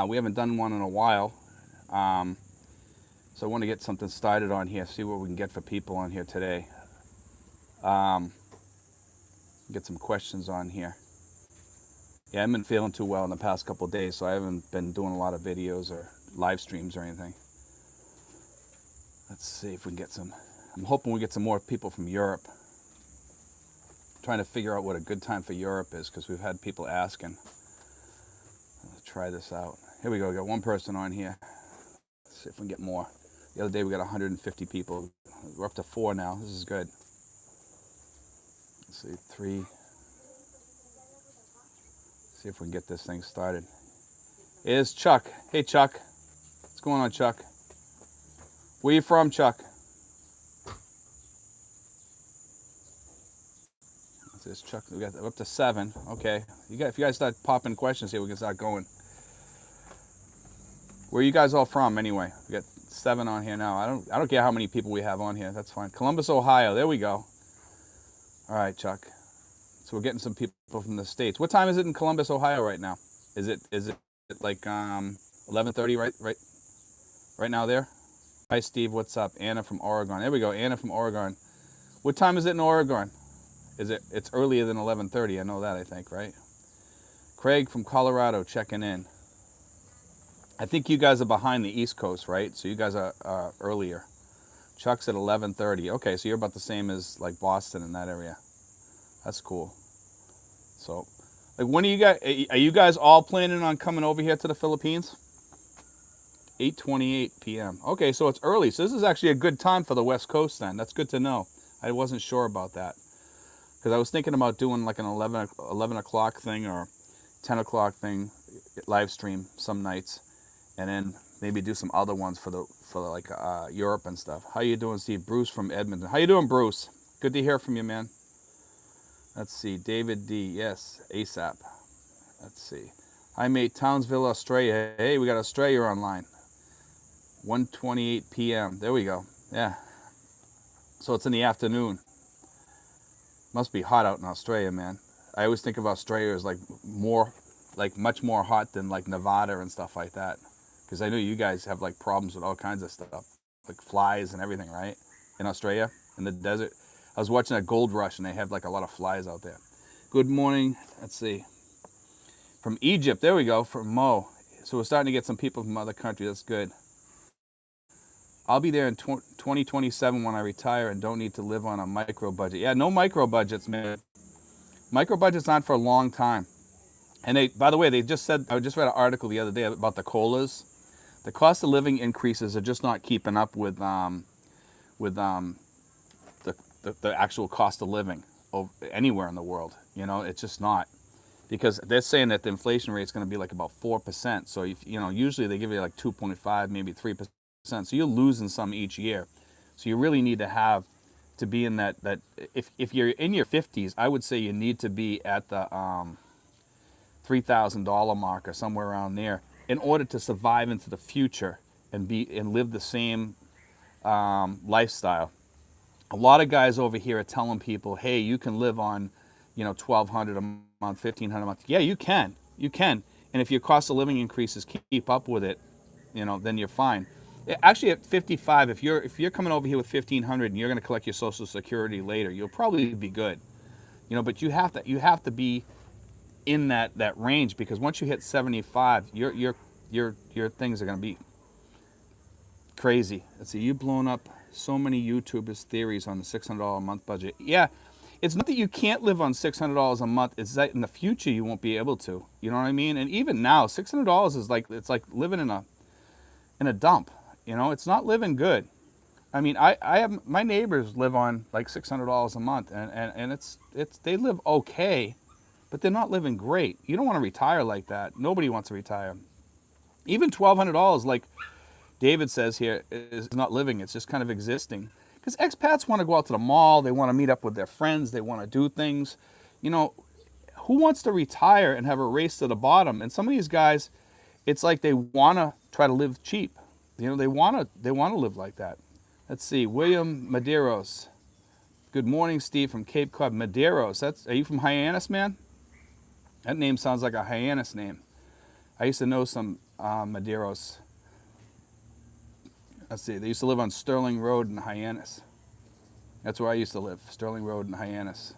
We haven't done one in a while. So I want to get something started on here, see what we can get for people on here today. Get some questions on here. Yeah, I haven't been feeling too well in the past couple of days, so I haven't been doing a lot of videos or live streams or anything. Let's see if we can get some. I'm hoping we get some more people from Europe. I'm trying to figure out what a good time for Europe is, because we've had people asking. Let's try this out. Here we go. We got one person on here. Let's see if we can get more. The other day we got 150 people. We're up to 4 now. This is good. Let's see, 3. See if we can get this thing started. Here's Chuck. Hey, Chuck. What's going on, Chuck? Where you from, Chuck? This Chuck. We got up to 7. Okay. If you guys start popping questions here, we can start going. Where are you guys all from, anyway? We got 7 on here now. I don't care how many people we have on here. That's fine. Columbus, Ohio. There we go. All right, Chuck. So we're getting some people from the States. What time is it in Columbus, Ohio right now? Is it like 11:30 right now there? Hi, Steve. What's up? Anna from Oregon. There we go. Anna from Oregon. What time is it in Oregon? It's earlier than 11:30. I know that, I think, right? Craig from Colorado checking in. I think you guys are behind the East Coast, right? So you guys are earlier. Chuck's at 11:30. Okay, so you're about the same as like Boston in that area. That's cool. So, like, when are you guys all planning on coming over here to the Philippines? 8:28 p.m. Okay, so it's early. So this is actually a good time for the West Coast then. That's good to know. I wasn't sure about that, because I was thinking about doing like an 11 o'clock thing or 10 o'clock thing, live stream some nights, and then maybe do some other ones for Europe and stuff. How you doing, Steve? Bruce from Edmonton. How you doing, Bruce? Good to hear from you, man. Let's see. David D. Yes. ASAP. Let's see. Hi, mate. Townsville, Australia. Hey, we got Australia online. 1:28 p.m. There we go. Yeah. So it's in the afternoon. Must be hot out in Australia, man. I always think of Australia as much more hot than like Nevada and stuff like that. Because I know you guys have like problems with all kinds of stuff, like flies and everything, right? In Australia, in the desert. I was watching a gold rush and they have like a lot of flies out there. Good morning. Let's see. From Egypt, there we go, from Mo. So we're starting to get some people from other countries. That's good. I'll be there in 2027 when I retire and don't need to live on a micro budget. Yeah, no micro budgets, man. Micro budgets aren't for a long time. And by the way, they just said, I just read an article the other day about the COLAs. The cost of living increases are just not keeping up with the actual cost of living anywhere in the world. You know, it's just not. Because they're saying that the inflation rate is going to be like about 4%. So, usually they give you like 2.5, maybe 3%. So you're losing some each year. So you really need to be in that if you're in your 50s, I would say you need to be at the $3,000 mark or somewhere around there in order to survive into the future and live the same lifestyle. A lot of guys over here are telling people, hey, you can live on, $1,200 a month, $1,500 a month. Yeah, you can. And if your cost of living increases, keep up with it, then you're fine. Actually, at 55, if you're coming over here with $1,500 and you're going to collect your Social Security later, you'll probably be good. But you have to be in that range, because once you hit 75, your things are going to be crazy. Let's see, you've blown up so many YouTubers' theories on the $600 a month budget. Yeah, it's not that you can't live on $600 a month. It's that in the future you won't be able to. You know what I mean? And even now, $600 is it's like living in a dump. It's not living good. I mean, I have my neighbors live on like $600 a month, and it's they live okay, but they're not living great. You don't want to retire like that. Nobody wants to retire. Even $1,200, like David says here, is not living. It's just kind of existing. Because expats want to go out to the mall. They want to meet up with their friends. They want to do things. Who wants to retire and have a race to the bottom? And some of these guys, it's like they want to try to live cheap. They want to live like that. Let's see, William Medeiros. Good morning, Steve from Cape Cod. Medeiros. Are you from Hyannis, man? That name sounds like a Hyannis name. I used to know some Medeiros. Let's see. They used to live on Sterling Road in Hyannis. That's where I used to live, Sterling Road in Hyannis.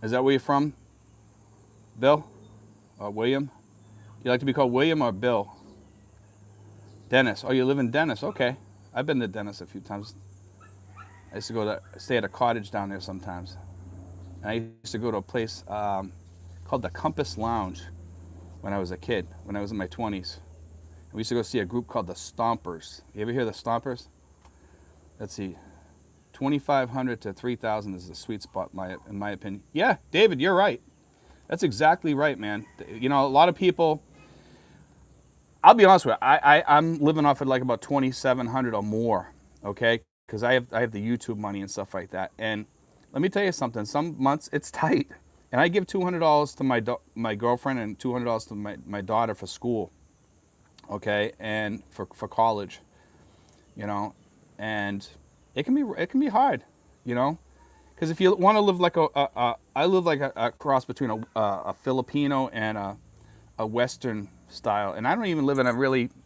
Is that where you're from, Bill? Or William? You like to be called William or Bill? Dennis. Oh, you live in Dennis. Okay. I've been to Dennis a few times. I used to stay at a cottage down there sometimes. And I used to go to a place called the Compass Lounge when I was a kid, when I was in my 20s. We used to go see a group called the Stompers. You ever hear of the Stompers? Let's see. 2,500 to 3,000 is the sweet spot, in my opinion. Yeah, David, you're right. That's exactly right, man. You know, a lot of people, I'll be honest with you, I'm living off at like about 2,700 or more, okay? Because I have the YouTube money and stuff like that. And let me tell you something, some months it's tight. And I give $200 to my girlfriend and $200 to my daughter for school, okay? And for college, you know? And it can be hard, you know? Because if you want to live like I live like a cross between a Filipino and a Western style, and I don't even live in I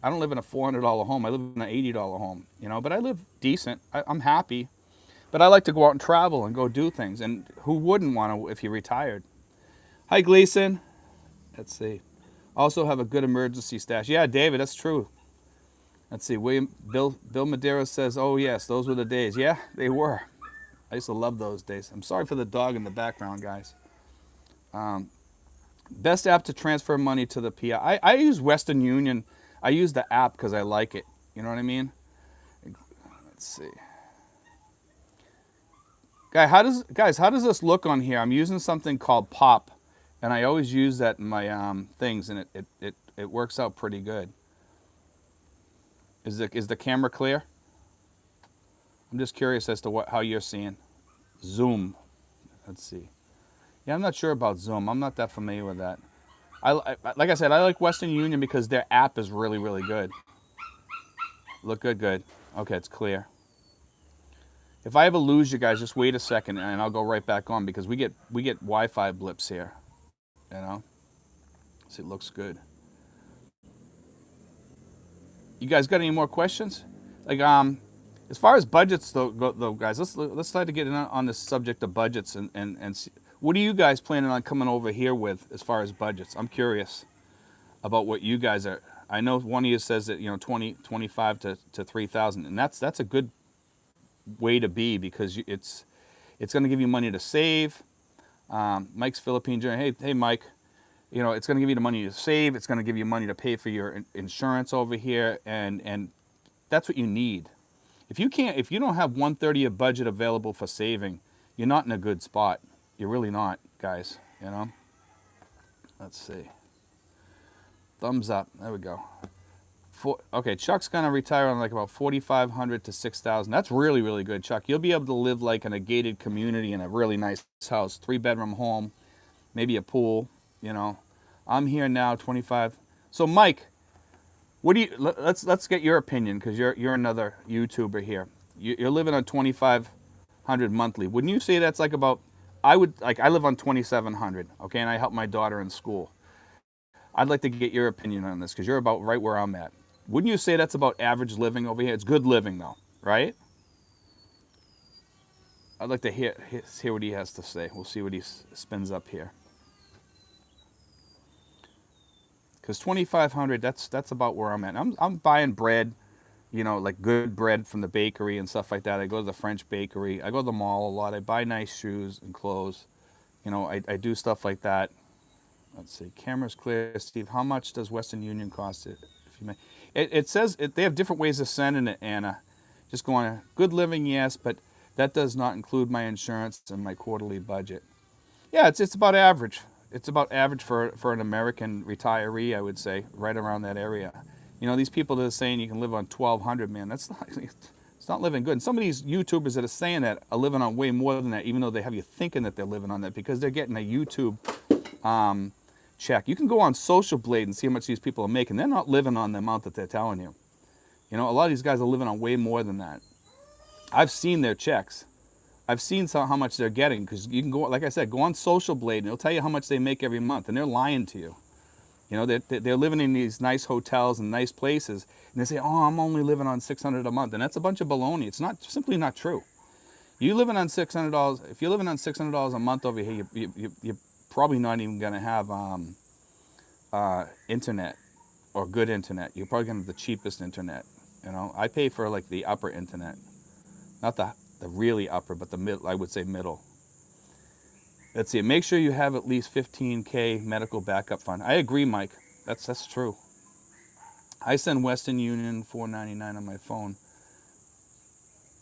don't live in a $400 home. I live in an $80 home, you know. But I live decent. I'm happy, but I like to go out and travel and go do things. And who wouldn't want to if you're retired? Hi, Gleason. Let's see. Also have a good emergency stash. Yeah, David, that's true. Let's see. Bill Medeiros says, "Oh yes, those were the days." Yeah, they were. I used to love those days. I'm sorry for the dog in the background, guys. Best app to transfer money to the PI. I use Western Union. I use the app because I like it. You know what I mean? Let's see. Guys, how does this look on here? I'm using something called Pop, and I always use that in my things, and it works out pretty good. Is the camera clear? I'm just curious as to how you're seeing. Zoom. Let's see. Yeah, I'm not sure about Zoom. I'm not that familiar with that. Like I said, I like Western Union because their app is really, really good. Look good. Okay, it's clear. If I ever lose you guys, just wait a second and I'll go right back on because we get Wi-Fi blips here. You know? See, it looks good. You guys got any more questions? Like as far as budgets though, guys, let's try to get in on this subject of budgets and see, what are you guys planning on coming over here with as far as budgets? I'm curious about what you guys are. I know one of you says that 25 to 3,000, and that's a good way to be because it's going to give you money to save. Mike's Philippine Journey. Hey Mike, it's going to give you the money to save. It's going to give you money to pay for your insurance over here, and that's what you need. If you don't have 1/30 of budget available for saving, you're not in a good spot. You're really not, guys. Let's see. Thumbs up. There we go. Okay, Chuck's gonna retire on like about 4,500 to 6,000. That's really, really good, Chuck. You'll be able to live like in a gated community in a really nice house, 3-bedroom home, maybe a pool. I'm here now, 25. So, Mike, what do you? Let's get your opinion because you're another YouTuber here. You're living on 2,500 monthly. Wouldn't you say that's like about? I live on 2,700. Okay, and I help my daughter in school. I'd like to get your opinion on this because you're about right where I'm at. Wouldn't you say that's about average living over here? It's good living though, right? I'd like to hear what he has to say. We'll see what he spins up here. Because 2,500, that's about where I'm at. I'm buying bread, like good bread from the bakery and stuff like that. I go to the French bakery. I go to the mall a lot. I buy nice shoes and clothes. I do stuff like that. Let's see. Camera's clear. Steve, how much does Western Union cost it? If you may. It says they have different ways of sending it, Anna. Just going, good living, yes, but that does not include my insurance and my quarterly budget. Yeah, it's about average. It's about average for an American retiree, I would say, right around that area. These people that are saying you can live on 1,200, man, it's not living good. And some of these YouTubers that are saying that are living on way more than that, even though they have you thinking that they're living on that because they're getting a YouTube check. You can go on Social Blade and see how much these people are making. They're not living on the amount that they're telling you. A lot of these guys are living on way more than that. I've seen their checks. I've seen how much they're getting because you can go, like I said, go on Social Blade and it'll tell you how much they make every month, and they're lying to you. You know, they're living in these nice hotels and nice places, and they say, "Oh, I'm only living on $600 a month," and that's a bunch of baloney. It's not simply not true. You living on $600. If you're living on $600 a month over here, you're probably not even gonna have internet or good internet. You're probably gonna have the cheapest internet. You know, I pay for like the upper internet, not the really upper, but the mid. I would say middle. Let's see. Make sure you have at least 15K medical backup fund. I agree, Mike. That's true. I send Western Union $4.99 on my phone.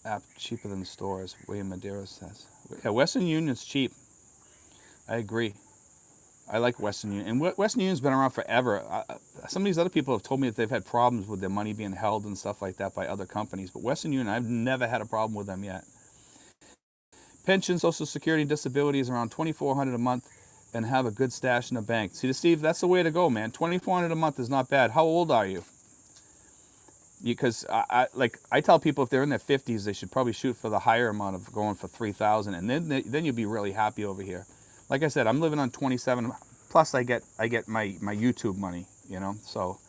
App cheaper than stores. William Madera says. Yeah, Western Union's cheap. I agree. I like Western Union, and Western Union's been around forever. Some of these other people have told me that they've had problems with their money being held and stuff like that by other companies. But Western Union, I've never had a problem with them yet. Pension, Social Security, disability is around $2,400 a month, and have a good stash in the bank. See, Steve, that's the way to go, man. $2,400 a month is not bad. How old are you? Because I tell people if they're in their 50s, they should probably shoot for the higher amount of going for 3,000, and then you'll be really happy over here. Like I said, I'm living on 27. Plus, I get my YouTube money, you know. So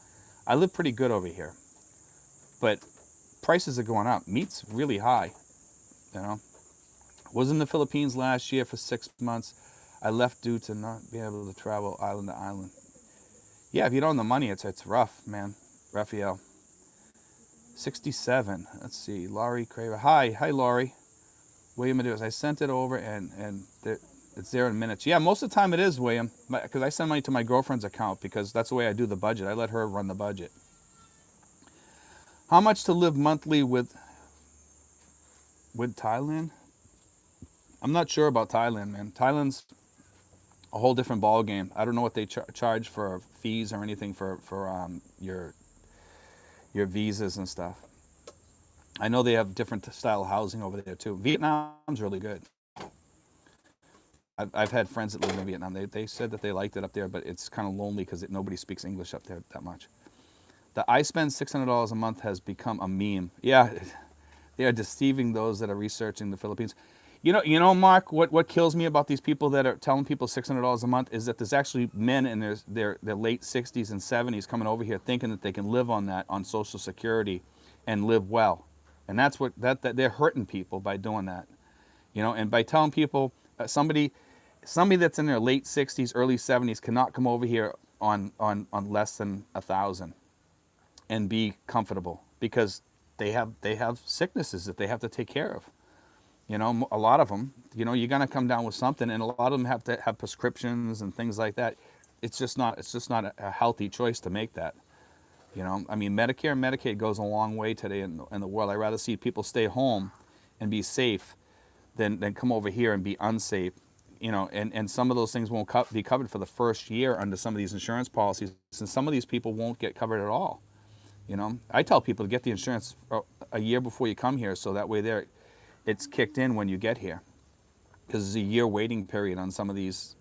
I live pretty good over here. But prices are going up. Meat's really high, you know. Was in the Philippines last year for 6 months. I left due to not being able to travel island to island. Yeah, if you don't have the money, it's rough, man. Raphael. 67. Let's see. Laurie Craver. Hi, Laurie. William Adeus. I sent it over and it's there in minutes. Yeah, most of the time it is, William, because I send money to my girlfriend's account because that's the way I do the budget. I let her run the budget. How much to live monthly with Thailand? I'm not sure about Thailand, man. Thailand's a whole different ball game. I don't know what they charge for fees or anything for your visas and stuff. I know they have different style housing over there too. Vietnam's really good. I've had friends that live in Vietnam. They said that they liked it up there, but it's kind of lonely because nobody speaks English up there that much. The I spend $600 a month has become a meme. Yeah, they are deceiving those that are researching the Philippines. You know, Mark, what kills me about these people that are telling people $600 a month is that there's actually men in their late 60s and 70s coming over here thinking that they can live on that, on Social Security, and live well. And that's what that they're hurting people by doing that. You know, and by telling people somebody that's in their late 60s, early 70s cannot come over here on less than 1,000 and be comfortable because they have sicknesses that they have to take care of. You know, a lot of them, you know, you're going to come down with something, and a lot of them have to have prescriptions and things like that. It's just not a healthy choice to make that. You know, I mean, Medicare and Medicaid goes a long way today in the world. I'd rather see people stay home and be safe than come over here and be unsafe. You know, and some of those things won't be covered for the first year under some of these insurance policies, and some of these people won't get covered at all. You know, I tell people to get the insurance a year before you come here, so that way it's kicked in when you get here, because there's a year waiting period on some of these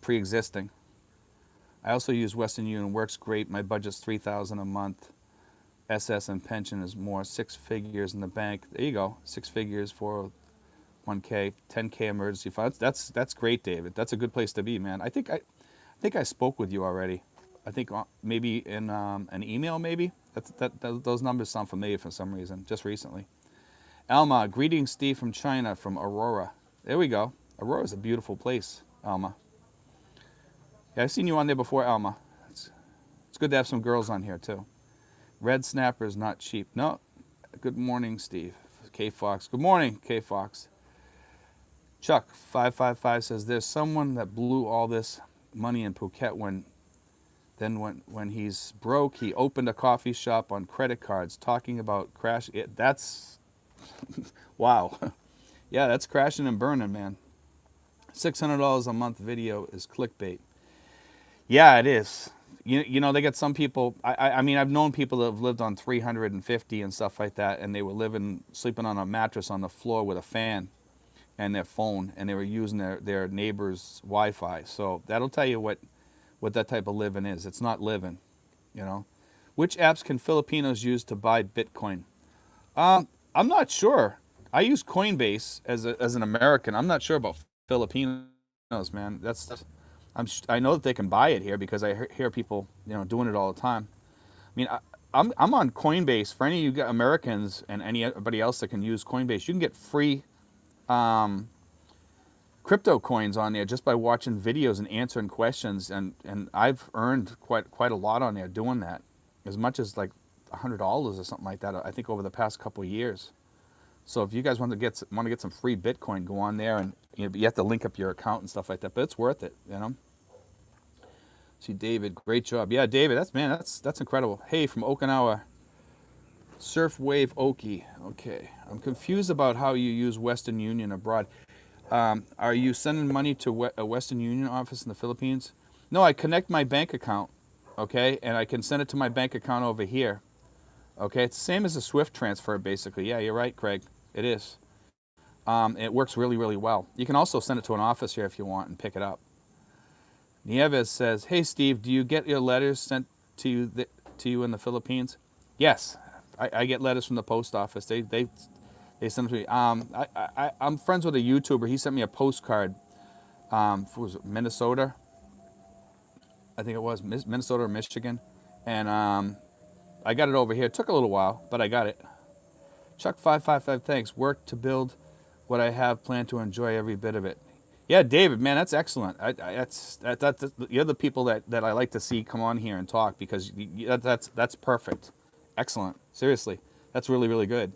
pre-existing. I also use Western Union. Works great. My budget's $3,000 a month. SS and pension is more. 6 figures in the bank. There you go. 6 figures for 1K, 10K emergency funds. That's great, David. That's a good place to be, man. I think I spoke with you already. I think maybe in an email, maybe. Those numbers sound familiar for some reason. Just recently. Alma, greetings, Steve from China, from Aurora. There we go. Aurora's a beautiful place, Alma. Yeah, I've seen you on there before, Alma. It's good to have some girls on here, too. Red snapper is not cheap. No. Good morning, Steve. K Fox. Good morning, K Fox. Chuck, 555 says, there's someone that blew all this money in Phuket when he's broke, he opened a coffee shop on credit cards, talking about crash. That's... wow. Yeah, that's crashing and burning, man. $600 a month video is clickbait. Yeah, it is. You know, they get some people, I mean, I've known people that have lived on 350 and stuff like that, and they were sleeping on a mattress on the floor with a fan and their phone, and they were using their neighbor's Wi-Fi. So that'll tell you what that type of living is. It's not living, you know. Which apps can Filipinos use to buy Bitcoin? I'm not sure. I use Coinbase as an American. I'm not sure about Filipinos, man. I know that they can buy it here because I hear people, doing it all the time. I mean, I'm on Coinbase. For any of you Americans and anybody else that can use Coinbase, you can get free crypto coins on there just by watching videos and answering questions. And I've earned quite a lot on there doing that, as much as like $100 or something like that. I think over the past couple of years. So if you guys want to get some free Bitcoin, go on there, and you have to link up your account and stuff like that. But it's worth it, See, David, great job. Yeah, David, that's incredible. Hey, from Okinawa, Surf Wave Okie. Okay, I'm confused about how you use Western Union abroad. Are you sending money to a Western Union office in the Philippines? No, I connect my bank account, okay, and I can send it to my bank account over here. Okay, it's the same as a SWIFT transfer, basically. Yeah, you're right, Craig. It is. It works really, really well. You can also send it to an office here if you want and pick it up. Nieves says, "Hey Steve, do you get your letters sent to you in the Philippines?" Yes, I get letters from the post office. They send them to me. I'm friends with a YouTuber. He sent me a postcard. Was it Minnesota? I think it was Minnesota or Michigan, and I got it over here. It took a little while, but I got it. Chuck 555, thanks. Work to build what I have planned to enjoy every bit of it. Yeah, David, man, that's excellent. You're the people that I like to see come on here and talk, because that's perfect. Excellent. Seriously, that's really, really good.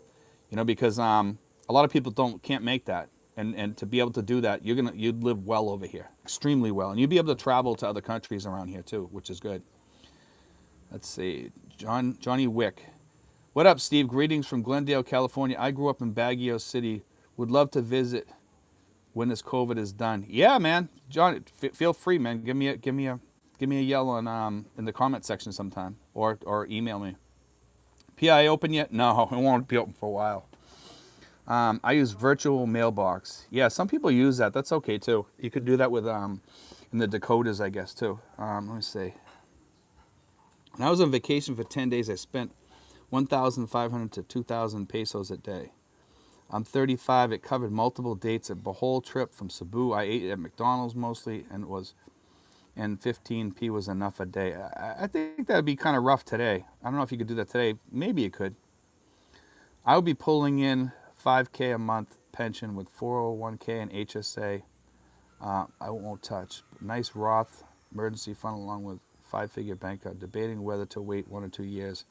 Because a lot of people can't make that, and to be able to do that, you'd live well over here, extremely well, and you'd be able to travel to other countries around here too, which is good. Let's see, Johnny Wick. What up, Steve? Greetings from Glendale, California. I grew up in Baguio City. Would love to visit when this COVID is done. Yeah, man, John, feel free, man. Give me a yell on in the comment section sometime, or email me. PI open yet? No, it won't be open for a while. I use virtual mailbox. Yeah, some people use that. That's okay too. You could do that with in the Dakotas, I guess too. Let me see. When I was on vacation for 10 days, I spent 1,500 to 2,000 pesos a day. I'm 35. It covered multiple dates. A whole trip from Cebu. I ate at McDonald's mostly, and 15p was enough a day. I think that'd be kind of rough today. I don't know if you could do that today. Maybe you could. I would be pulling in 5K a month pension with 401K and HSA. I won't touch. Nice Roth emergency fund along with 5-figure bank card. Debating whether to wait 1 or 2 years.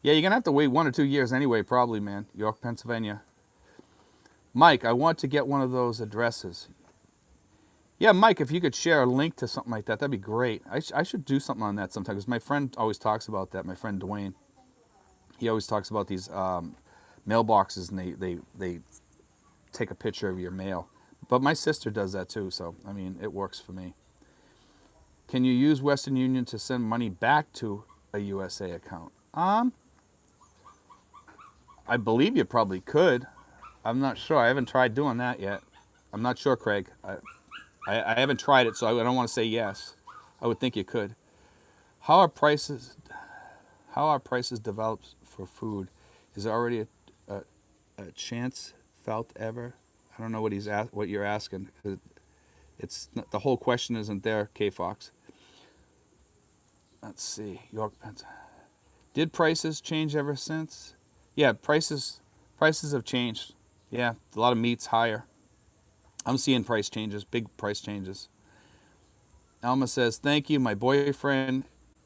Yeah, you're going to have to wait 1 or 2 years anyway, probably, man. York, Pennsylvania. Mike, I want to get one of those addresses. Yeah, Mike, if you could share a link to something like that, that'd be great. I should do something on that sometime, because my friend always talks about that. My friend Dwayne, he always talks about these mailboxes, and they take a picture of your mail. But my sister does that too, so I mean, it works for me. Can you use Western Union to send money back to a USA account? I believe you probably could. I'm not sure. I haven't tried doing that yet. I'm not sure, Craig. I haven't tried it, so I don't want to say yes. I would think you could. How are prices developed for food? Is there already a chance felt ever? I don't know what you're asking. It's not, the whole question isn't there, K Fox. Let's see, York, Pennsylvania. Did prices change ever since? Yeah, prices have changed. Yeah, a lot of meat's higher. I'm seeing price changes, big price changes. Alma says, thank you. My boyfriend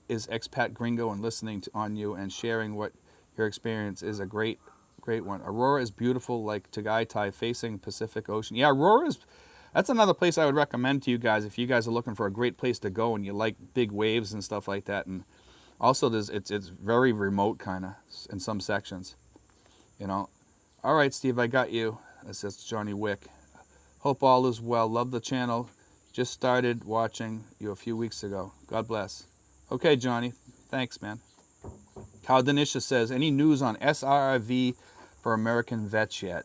is expat gringo, and listening on you and sharing what your experience is a great one. Aurora is beautiful, like Tagaytay, facing Pacific Ocean. Yeah, that's another place I would recommend to you guys if you guys are looking for a great place to go and you like big waves and stuff like that. And also, it's very remote kind of in some sections. All right, Steve, I got you. That's Johnny Wick. Hope all is well. Love the channel. Just started watching you a few weeks ago. God bless. Okay, Johnny. Thanks, man. Kyle Denisha says, any news on SRV for American vets yet?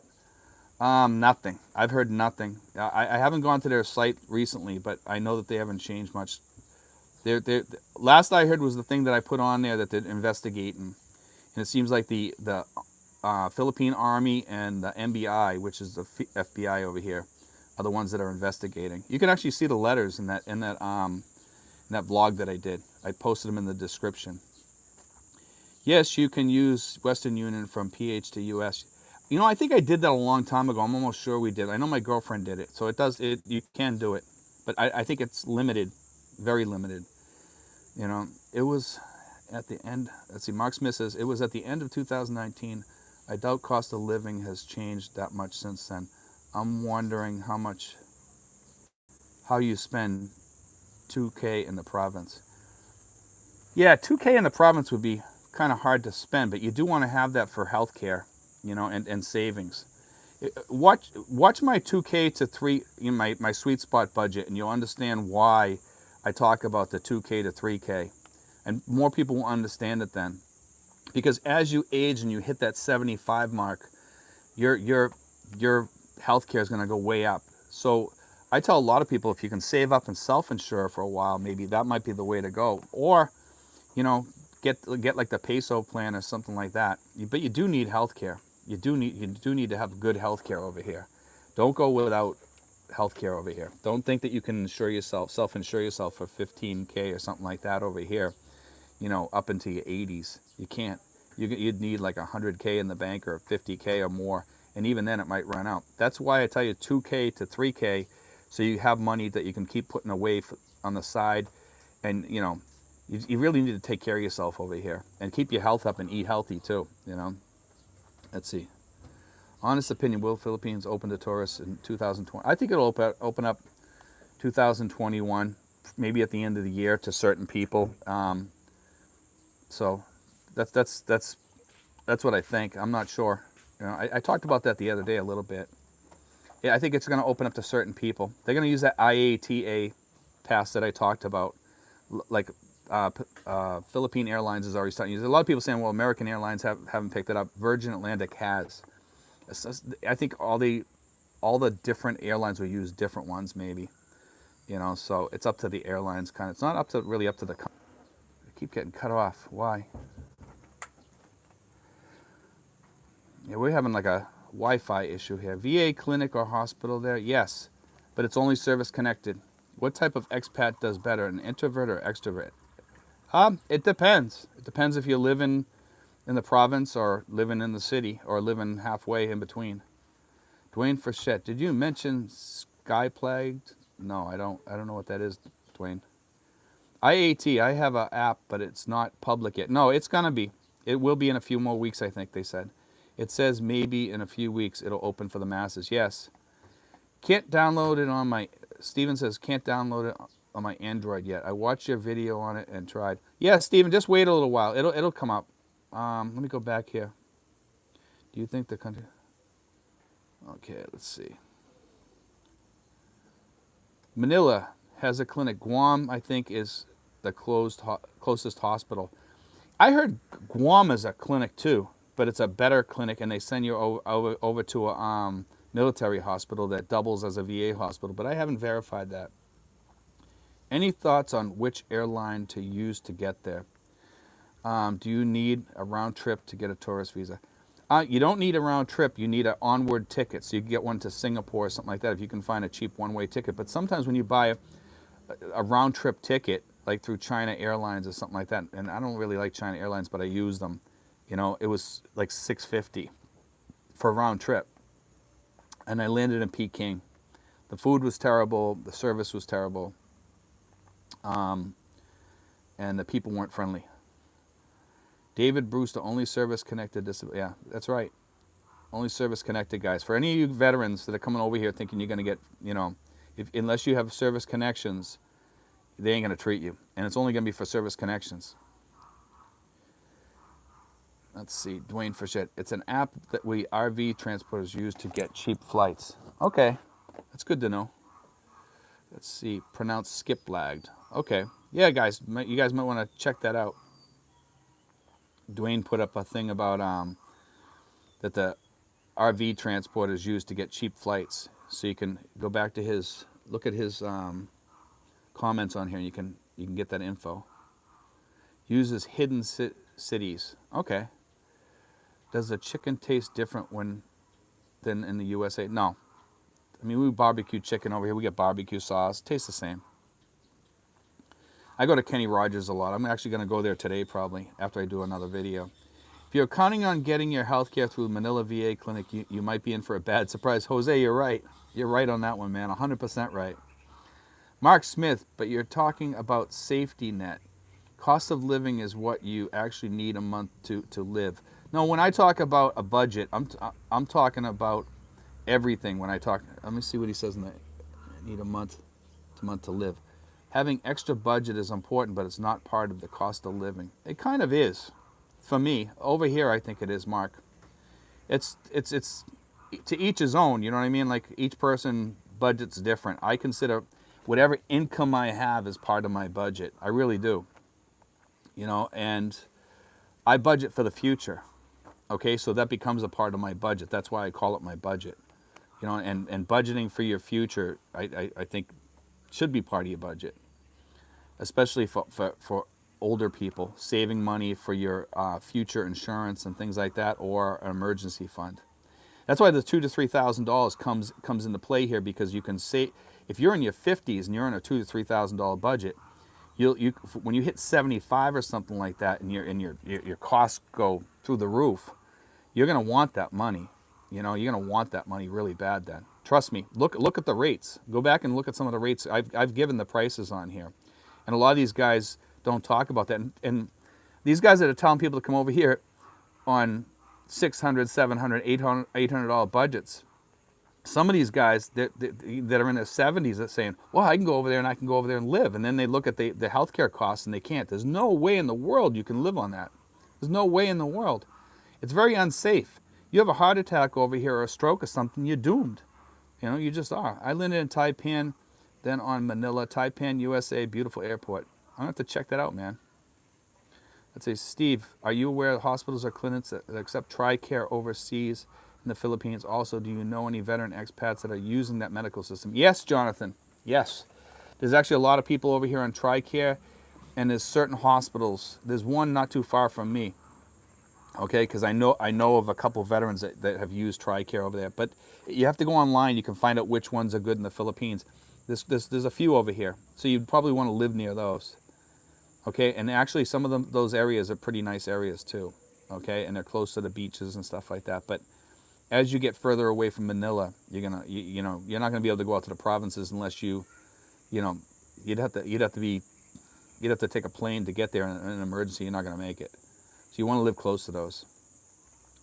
Nothing. I've heard nothing. I haven't gone to their site recently, but I know that they haven't changed much. Last I heard was the thing that I put on there that they're investigating. And it seems like the Philippine Army and the MBI, which is the FBI over here, are the ones that are investigating. You can actually see the letters in that vlog that I did. I posted them in the description. Yes, you can use Western Union from PH to US. You know, I think I did that a long time ago. I'm almost sure we did. I know my girlfriend did it. So you can do it. But I think it's limited, very limited. You know, it was at the end, let's see, Mark Smith says, it was at the end of 2019. I doubt cost of living has changed that much since then. I'm wondering how you spend 2K in the province. Yeah, 2K in the province would be kind of hard to spend, but you do want to have that for healthcare, you know, and savings. Watch my 2K to 3, you know, my sweet spot budget, and you'll understand why I talk about the 2K to 3K. And more people will understand it then. Because as you age and you hit that 75 mark, your healthcare is going to go way up. So I tell a lot of people, if you can save up and self-insure for a while, maybe that might be the way to go. Or, you know, get like the peso plan or something like that. But you do need healthcare. You do need to have good healthcare over here. Don't go without healthcare over here. Don't think that you can self-insure yourself for 15K or something like that over here, you know, up into your 80s. You can't. You'd need like 100K in the bank or 50K or more, and even then it might run out. That's why I tell you 2K to 3K, so you have money that you can keep putting away on the side, and you know, you really need to take care of yourself over here and keep your health up and eat healthy too. You know. Let's see. Honest opinion: will Philippines open to tourists in 2020? I think it'll open up 2021, maybe at the end of the year to certain people. So that's what I think. I'm not sure. You know, I talked about that the other day a little bit. Yeah, I think it's going to open up to certain people. They're going to use that IATA pass that I talked about. Like Philippine Airlines is already starting to use it. A lot of people saying, well, American Airlines haven't picked it up. Virgin Atlantic has. I think all the different airlines will use different ones, maybe. You know, so it's up to the airlines kind of. It's not really up to the. I keep getting cut off. Why? Yeah, we're having like a Wi-Fi issue here. VA clinic or hospital there? Yes, but it's only service connected. What type of expat does better, an introvert or extrovert? It depends. It depends if you live in the province or living in the city or living halfway in between. Dwayne Frechette, did you mention Skyplagged? No, I don't know what that is, Dwayne. IAT, I have an app, but it's not public yet. No, it's gonna be. It will be in a few more weeks, I think they said. It says maybe in a few weeks it'll open for the masses. Yes. Can't download it on my. Steven says can't download it on my Android yet. I watched your video on it and tried. Yeah, Steven, just wait a little while. It'll come up. Let me go back here. Do you think the country? Okay, let's see. Manila has a clinic. Guam, I think, is the closest hospital. I heard Guam is a clinic too, but it's a better clinic, and they send you over to a military hospital that doubles as a VA hospital, but I haven't verified that. Any thoughts on which airline to use to get there? Do you need a round trip to get a tourist visa? You don't need a round trip. You need an onward ticket, so you can get one to Singapore or something like that if you can find a cheap one-way ticket. But sometimes when you buy a round trip ticket, like through China Airlines or something like that, and I don't really like China Airlines, but I use them. You know, it was like $650 for a round trip, and I landed in Peking. The food was terrible. The service was terrible, and the people weren't friendly. David Brewster, only service connected. Yeah, that's right. Only service connected, guys. For any of you veterans that are coming over here thinking you're going to get, you know, unless you have service connections, they ain't going to treat you. And it's only going to be for service connections. Let's see, Dwayne Frechette. It's an app that we RV transporters use to get cheap flights. Okay, that's good to know. Let's see, pronounced skip lagged. Okay, yeah, guys, you guys might want to check that out. Dwayne put up a thing about that the RV transporters use to get cheap flights. So you can go back to look at his comments on here, and you can get that info. Uses hidden cities. Okay. Does the chicken taste different than in the USA? No. I mean, we barbecue chicken over here. We get barbecue sauce. Tastes the same. I go to Kenny Rogers a lot. I'm actually going to go there today probably after I do another video. If you're counting on getting your health care through Manila VA clinic, you might be in for a bad surprise. Jose, you're right. You're right on that one, man. 100% right. Mark Smith, but you're talking about safety net. Cost of living is what you actually need a month to live. No, when I talk about a budget, I'm talking about everything. When I talk, let me see what he says in that. I need a month to live. Having extra budget is important, but it's not part of the cost of living. It kind of is, for me. Over here, I think it is, Mark. It's to each his own. You know what I mean? Like each person budget's different. I consider whatever income I have as part of my budget. I really do. You know, and I budget for the future. Okay, so that becomes a part of my budget. That's why I call it my budget. You know, and budgeting for your future, I think, should be part of your budget, especially for older people, saving money for your future insurance and things like that, or an emergency fund. That's why the $2,000 to $3,000 comes into play here, because you can save. If you're in your 50s and you're on a $2,000 to $3,000 budget, you when you hit 75 or something like that, and your costs go through the roof, you're going to want that money. You know, you're going to want that money really bad then. Trust me. Look at the rates. Go back and look at some of the rates. I've given the prices on here. And a lot of these guys don't talk about that. And these guys that are telling people to come over here on $600, $700, $800 budgets, some of these guys that are in their 70s are saying, well, I can go over there and I can go over there and live. And then they look at the healthcare costs and they can't. There's no way in the world you can live on that. There's no way in the world. It's very unsafe. You have a heart attack over here or a stroke or something, you're doomed. You know, you just are. I landed in Taipan, then on Manila. Taipan, USA, beautiful airport. I'm going to have to check that out, man. Let's say, Steve, are you aware of hospitals or clinics that accept TRICARE overseas in the Philippines? Also, do you know any veteran expats that are using that medical system? Yes, Jonathan. Yes. There's actually a lot of people over here on TRICARE, and there's certain hospitals. There's one not too far from me. Okay, because I know of a couple of veterans that have used TRICARE over there. But you have to go online. You can find out which ones are good in the Philippines. There's a few over here. So you'd probably want to live near those. Okay, and actually some of those areas are pretty nice areas too. Okay, and they're close to the beaches and stuff like that. But as you get further away from Manila, you're not gonna be able to go out to the provinces unless you'd have to take a plane to get there in an emergency. You're not gonna make it. So you want to live close to those.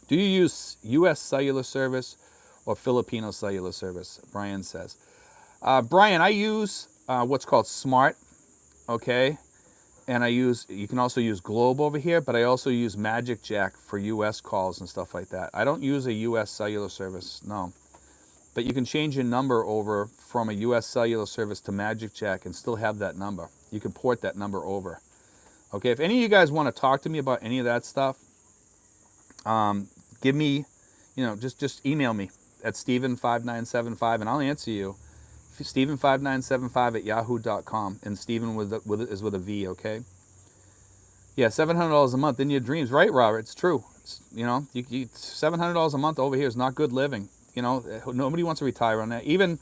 Do you use U.S. cellular service or Filipino cellular service? Brian says. Brian, I use what's called Smart, okay? And you can also use Globe over here, but I also use Magic Jack for U.S. calls and stuff like that. I don't use a U.S. cellular service, no. But you can change your number over from a U.S. cellular service to Magic Jack and still have that number. You can port that number over. Okay, if any of you guys want to talk to me about any of that stuff, give me, just email me at Steven5975 and I'll answer you. Steven5975@yahoo.com, and Steven is with a V, okay? Yeah, $700 a month in your dreams, right, Robert? It's true. $700 a month over here is not good living. Nobody wants to retire on that. Even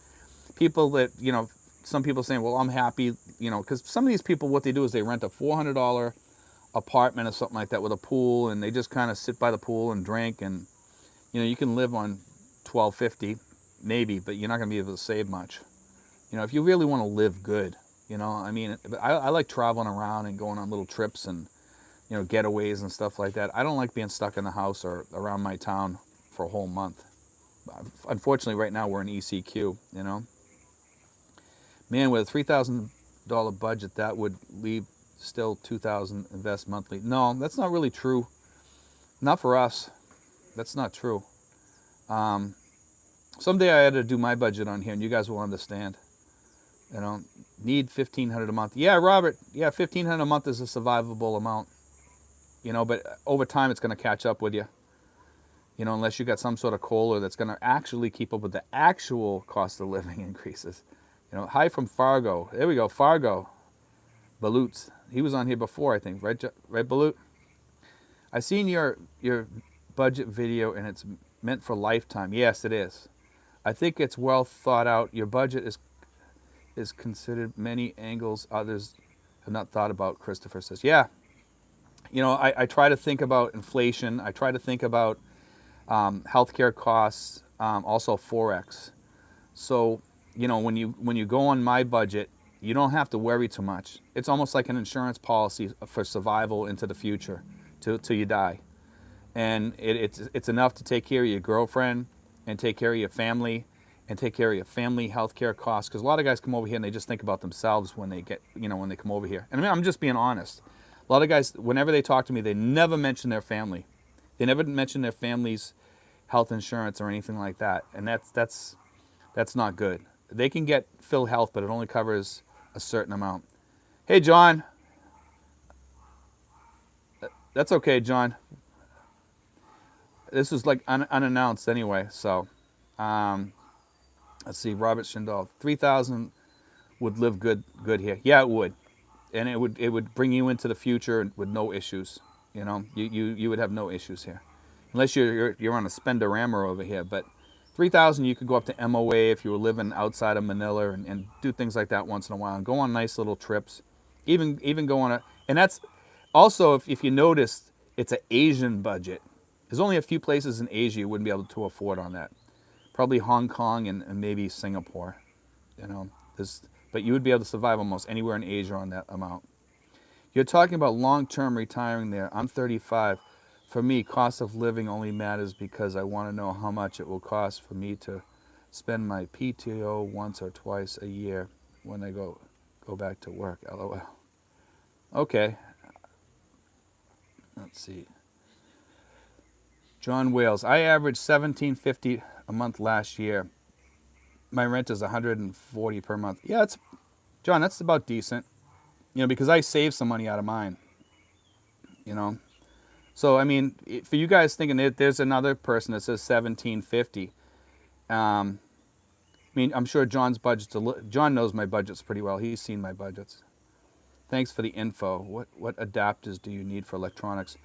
people that some people saying, well, I'm happy, because some of these people, what they do is they rent a $400 apartment or something like that with a pool, and they just kind of sit by the pool and drink, and you can live on $1,250 maybe, but you're not going to be able to save much. If you really want to live good, I like traveling around and going on little trips and getaways and stuff like that. I don't like being stuck in the house or around my town for a whole month. Unfortunately, right now we're in ECQ. Man, with a $3,000 budget, that would leave still $2,000 invest monthly. No, that's not really true. Not for us. That's not true. Someday I had to do my budget on here, and you guys will understand. Need $1,500 a month. Yeah, Robert. Yeah, $1,500 a month is a survivable amount. But over time it's going to catch up with you. Unless you got some sort of COLA that's going to actually keep up with the actual cost of living increases. Hi from Fargo. There we go, Fargo. Balutes. He was on here before, I think. Right, Balut? I've seen your budget video, and it's meant for lifetime. Yes, it is. I think it's well thought out. Your budget is considered many angles others have not thought about, Christopher says. Yeah, I try to think about inflation. I try to think about healthcare costs, also Forex. So, when you go on my budget, you don't have to worry too much. It's almost like an insurance policy for survival into the future, till you die. And it's enough to take care of your girlfriend and take care of your family and take care of your family healthcare costs. Because a lot of guys come over here and they just think about themselves when they when they come over here. And I mean, I'm just being honest. A lot of guys, whenever they talk to me, they never mention their family. They never mention their family's health insurance or anything like that. And that's not good. They can get Phil Health, but it only covers a certain amount. Hey, John. That's okay, John. This is like unannounced anyway. So, let's see. Robert Schindel, 3,000 would live good here. Yeah, it would, and it would bring you into the future with no issues. You would have no issues here, unless you're on a spendorama over here. But 3,000, you could go up to MOA if you were living outside of Manila and do things like that once in a while and go on nice little trips. Even go on and that's also, if you noticed, it's an Asian budget. There's only a few places in Asia you wouldn't be able to afford on that. Probably Hong Kong and maybe Singapore. But you would be able to survive almost anywhere in Asia on that amount. You're talking about long-term retiring there. I'm 35. For me, cost of living only matters because I want to know how much it will cost for me to spend my PTO once or twice a year when I go back to work. LOL. Okay. Let's see. John Wales. I averaged $17.50 a month last year. My rent is $140 per month. Yeah, John, that's about decent. Because I saved some money out of mine. So, I mean, for you guys thinking that there's another person that says $17.50, I mean, I'm sure John's budget's John knows my budgets pretty well. He's seen my budgets. Thanks for the info. What adapters do you need for electronics?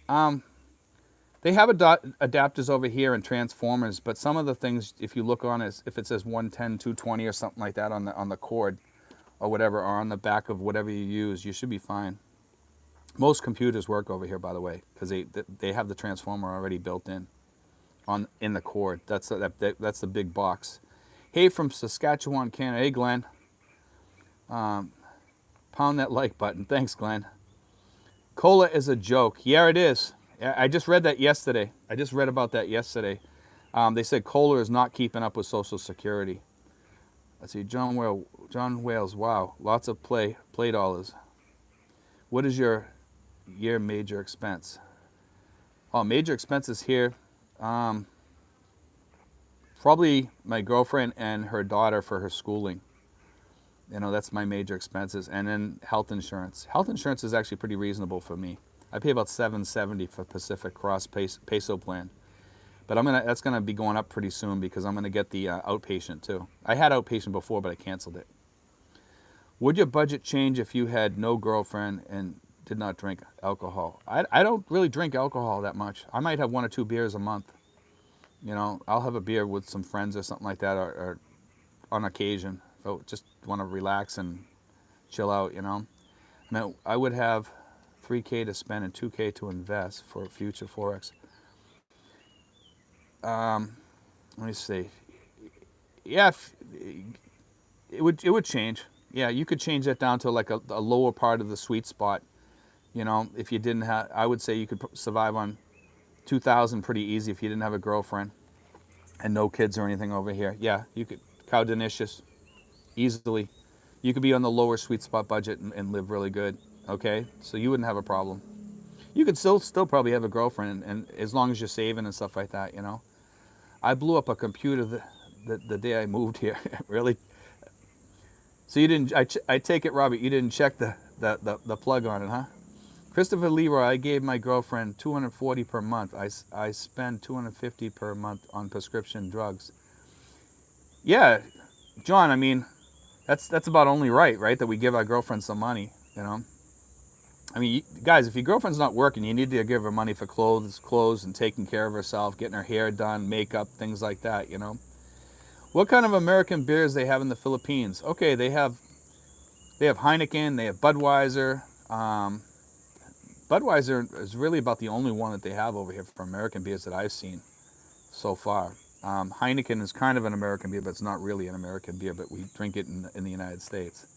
They have adapters over here and transformers, but some of the things, if you look on it, if it says 110, 220 or something like that on the cord or whatever, or on the back of whatever you use, you should be fine. Most computers work over here, by the way, because they have the transformer already built in the cord. That's the big box. Hey, from Saskatchewan, Canada. Hey, Glenn. Pound that like button. Thanks, Glenn. Cola is a joke. Yeah, it is. I just read that yesterday. I just read about that yesterday. They said cola is not keeping up with Social Security. Let's see. John Wales. Wow, lots of play dollars. What is your major expense? Oh, major expenses here. Probably my girlfriend and her daughter for her schooling. That's my major expenses. And then health insurance. Health insurance is actually pretty reasonable for me. I pay about $7.70 for Pacific Cross Peso plan. But that's gonna be going up pretty soon because I'm gonna get the outpatient too. I had outpatient before, but I canceled it. Would your budget change if you had no girlfriend and did not drink alcohol? I don't really drink alcohol that much. I might have 1 or 2 beers a month. I'll have a beer with some friends or something like that, or on occasion. If I just want to relax and chill out, I would have $3K to spend and $2K to invest for future Forex. Let me see. Yeah, it would change. Yeah, you could change that down to like a lower part of the sweet spot. If you didn't have, I would say you could survive on 2,000 pretty easy if you didn't have a girlfriend and no kids or anything over here. Yeah, you could cow delicious easily. You could be on the lower sweet spot budget and live really good. Okay, so you wouldn't have a problem. You could still probably have a girlfriend, and as long as you're saving and stuff like that, I blew up a computer the day I moved here. Really. So you didn't? I take it, Robert, you didn't check the plug on it, huh? Christopher Leroy, I gave my girlfriend $240 per month. I spend $250 per month on prescription drugs. Yeah, John. I mean, that's about only right that we give our girlfriend some money. I mean, guys, if your girlfriend's not working, you need to give her money for clothes and taking care of herself, getting her hair done, makeup, things like that. What kind of American beers they have in the Philippines? Okay, they have Heineken, they have Budweiser. Budweiser is really about the only one that they have over here for American beers that I've seen so far. Heineken is kind of an American beer, but it's not really an American beer, but we drink it in the United States.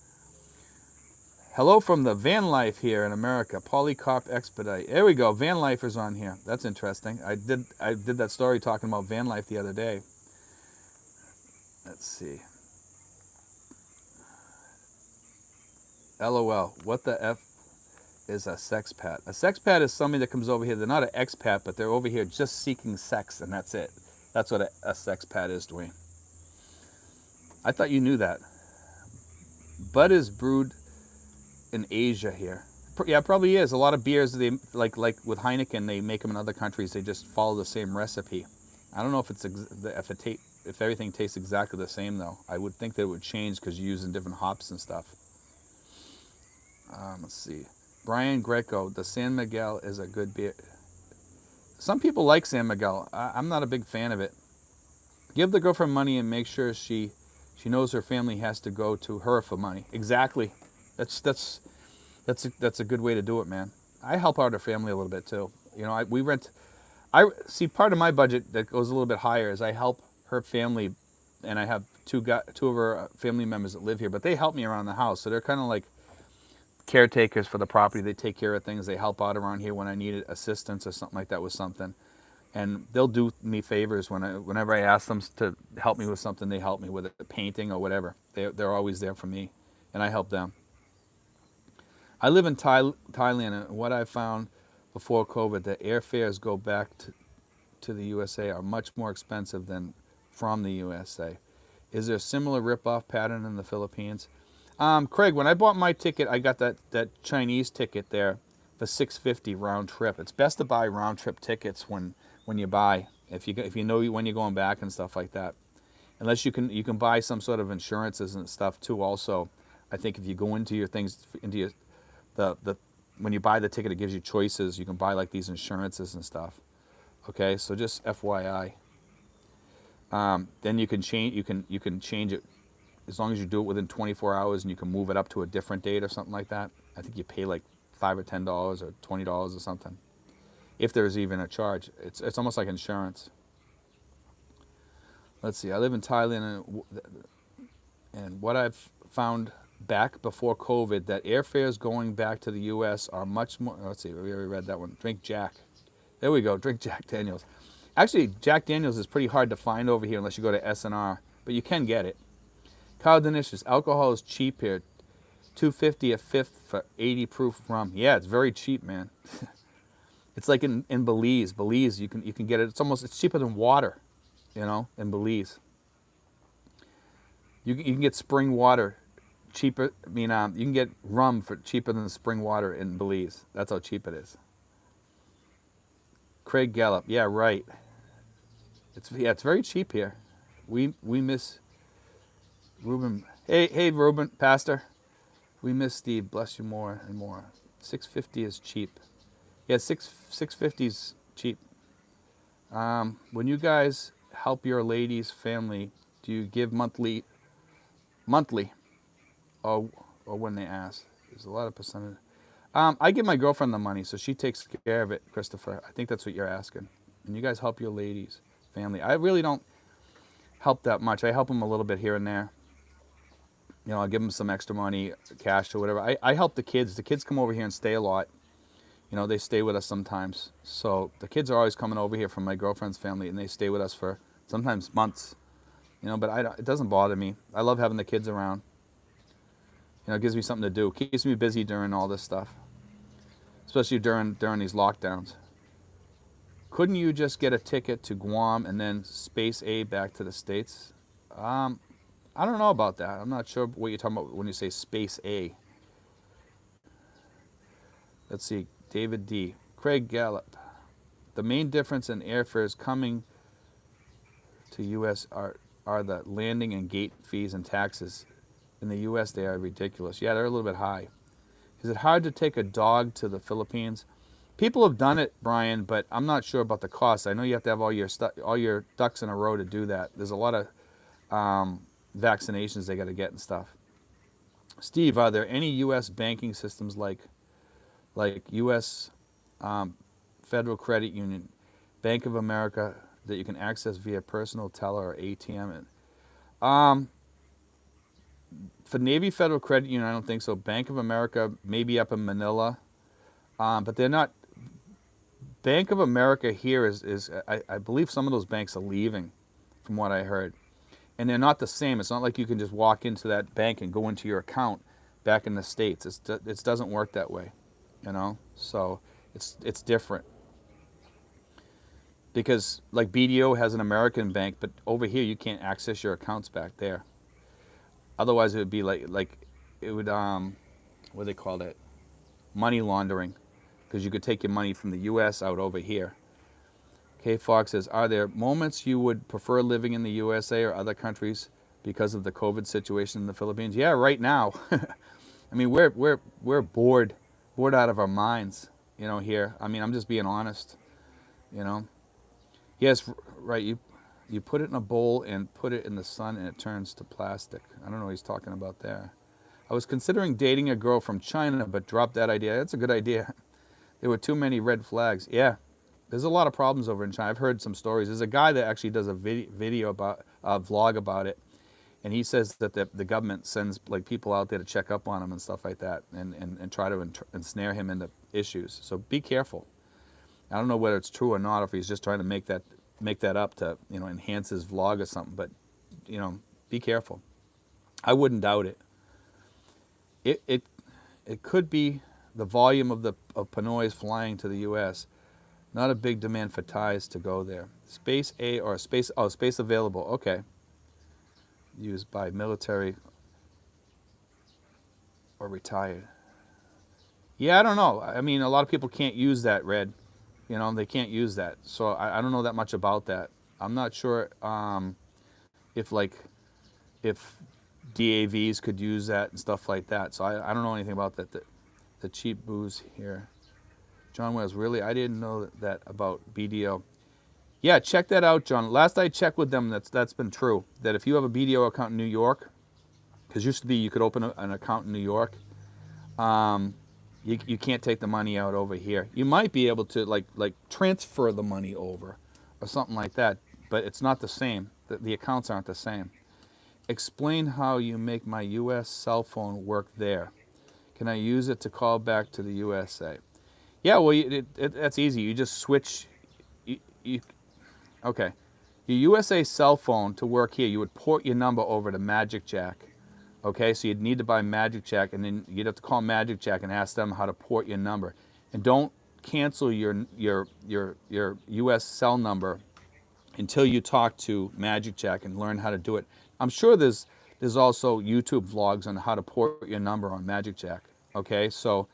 Hello from the van life here in America. Polycarp Expedite. There we go. Van lifers on here. That's interesting. I did that story talking about van life the other day. Let's see. LOL. What the F is a sexpat? A sexpat is somebody that comes over here. They're not an expat, but they're over here just seeking sex, and that's it. That's what a sexpat is, Dwayne. I thought you knew that. Bud is brewed in Asia here. Yeah, it probably is. A lot of beers, they like with Heineken, they make them in other countries. They just follow the same recipe. I don't know if everything tastes exactly the same though. I would think that it would change because you're using different hops and stuff. Let's see. Brian Greco, the San Miguel is a good beer. Some people like San Miguel. I'm not a big fan of it. Give the girlfriend money and make sure she knows her family has to go to her for money. Exactly. That's a good way to do it, man. I help out her family a little bit too. You know, we rent. I see part of my budget that goes a little bit higher is I help her family, and I have two of her family members that live here, but they help me around the house. So they're kind of like caretakers for the property. They take care of things. They help out around here when I needed assistance or something like that with something. And they'll do me favors whenever I ask them to help me with something. They help me with it, painting or whatever. They're always there for me, and I help them. I live in Thailand, and what I found before COVID, that airfares go back to the USA are much more expensive than from the USA. Is there a similar rip-off pattern in the Philippines? Craig, when I bought my ticket, I got that Chinese ticket there for $6.50 round trip. It's best to buy round trip tickets when you buy, if you know when you're going back and stuff like that. Unless you can buy some sort of insurances and stuff too. Also, I think if you go into your things when you buy the ticket, it gives you choices. You can buy like these insurances and stuff. Okay, so just FYI. Then you can change it as long as you do it within 24 hours, and you can move it up to a different date or something like that. I think you pay like $5 or $10 or $20 or something, if there's even a charge. It's almost like insurance. Let's see. I live in Thailand, and what I've found back before COVID, that airfares going back to the U.S. are much more. Let's see. We already read that one. Drink Jack. There we go. Drink Jack Daniels. Actually, Jack Daniels is pretty hard to find over here unless you go to S&R, but you can get it. Kyle Denicious, alcohol is cheap here. $2.50 a fifth for 80 proof rum. Yeah, it's very cheap, man. It's like in Belize. Belize, you can get it. It's cheaper than water, in Belize. You can get spring water cheaper. You can get rum for cheaper than spring water in Belize. That's how cheap it is. Craig Gallup, yeah, right. It's very cheap here. We miss Ruben. Hey, Ruben, Pastor. We miss Steve. Bless you more and more. $6.50 is cheap. Yeah, $6.50 is cheap. When you guys help your lady's family, do you give monthly, or when they ask? There's a lot of percentage. I give my girlfriend the money, so she takes care of it, Christopher. I think that's what you're asking. And you guys help your ladies' family. I really don't help that much. I help them a little bit here and there. I give them some extra money, cash or whatever. I help the kids. The kids come over here and stay a lot. They stay with us sometimes. So the kids are always coming over here from my girlfriend's family, and they stay with us for sometimes months. But it doesn't bother me. I love having the kids around. It gives me something to do. It keeps me busy during all this stuff, especially during these lockdowns. Couldn't you just get a ticket to Guam and then Space A back to the States? I don't know about that. I'm not sure what you're talking about when you say Space A. Let's see. David D. Craig Gallup. The main difference in airfares coming to U.S. are the landing and gate fees and taxes. In the U.S., they are ridiculous. Yeah, they're a little bit high. Is it hard to take a dog to the Philippines? People have done it, Brian, but I'm not sure about the cost. I know you have to have all your ducks in a row to do that. There's a lot of vaccinations they got to get and stuff. Steve, are there any U.S. banking systems like U.S. Federal Credit Union, Bank of America that you can access via personal teller or ATM? For Navy Federal Credit Union, I don't think so. Bank of America, maybe up in Manila, but they're not. Bank of America here I believe some of those banks are leaving, from what I heard. And they're not the same. It's not like you can just walk into that bank and go into your account back in the States. It doesn't work that way, you know? So it's different. Because like BDO has an American bank, but over here you can't access your accounts back there. Otherwise it would be like it would, what do they call that? Money laundering. Because you could take your money from the U.S. out over here. K Fox says, are there moments you would prefer living in the USA or other countries because of the COVID situation in the Philippines? Yeah, right now. I mean, we're bored out of our minds, you know, here. I mean, I'm just being honest, you know. Yes, right, you put it in a bowl and put it in the sun and it turns to plastic. I don't know what he's talking about there. I was considering dating a girl from China, but dropped that idea. That's a good idea. There were too many red flags. Yeah. There's a lot of problems over in China. I've heard some stories. There's a guy that actually does a video about a vlog about it, and he says that the government sends like people out there to check up on him and stuff like that, and try to ensnare him into issues. So be careful. I don't know whether it's true or not, if he's just trying to make that up to, you know, enhance his vlog or something. But, you know, be careful. I wouldn't doubt it. It could be the volume of Pinoys flying to the U.S. Not a big demand for Thais to go there. Space available. Okay. Used by military or retired. Yeah, I don't know. I mean, a lot of people can't use that, Red. You know, they can't use that. So I don't know that much about that. I'm not sure if DAVs could use that and stuff like that. So I don't know anything about that. The cheap booze here. John Wells, really? I didn't know that about BDO. Yeah, check that out, John. Last I checked with them, that's been true. That if you have a BDO account in New York, because used to be you could open an account in New York, you can't take the money out over here. You might be able to like transfer the money over or something like that, but it's not the same. The accounts aren't the same. Explain how you make my U.S. cell phone work there. Can I use it to call back to the USA? Yeah, well, that's easy. You just switch. Okay. Your USA cell phone to work here, you would port your number over to Magic Jack. Okay, so you'd need to buy Magic Jack, and then you'd have to call Magic Jack and ask them how to port your number. And don't cancel your US cell number until you talk to Magic Jack and learn how to do it. I'm sure there's also YouTube vlogs on how to port your number on Magic Jack. Okay, so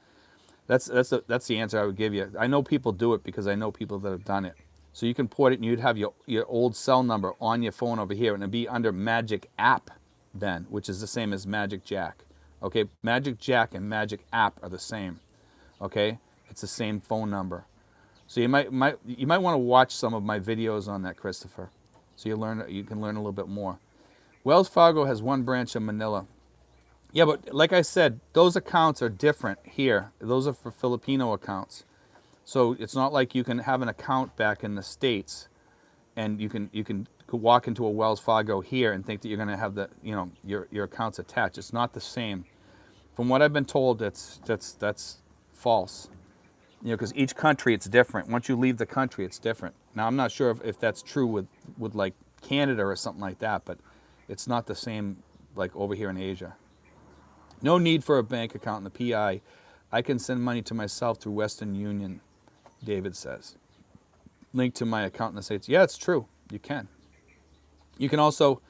that's the answer I would give you. I know people do it because I know people that have done it. So you can port it, and you'd have your old cell number on your phone over here, and it'd be under Magic App then, which is the same as Magic Jack. Okay, Magic Jack and Magic App are the same. Okay, it's the same phone number. So you might want to watch some of my videos on that, Christopher. So you can learn a little bit more. Wells Fargo has one branch in Manila. Yeah, but like I said, those accounts are different here. Those are for Filipino accounts. So it's not like you can have an account back in the States and you can walk into a Wells Fargo here and think that you're going to have your accounts attached. It's not the same. From what I've been told, that's false. You know, because each country it's different. Once you leave the country, it's different. Now I'm not sure if that's true with like Canada or something like that, but it's not the same like over here in Asia. No need for a bank account in the PI. I can send money to myself through Western Union, David says. Link to my account in the States. Yeah, it's true. You can. You can also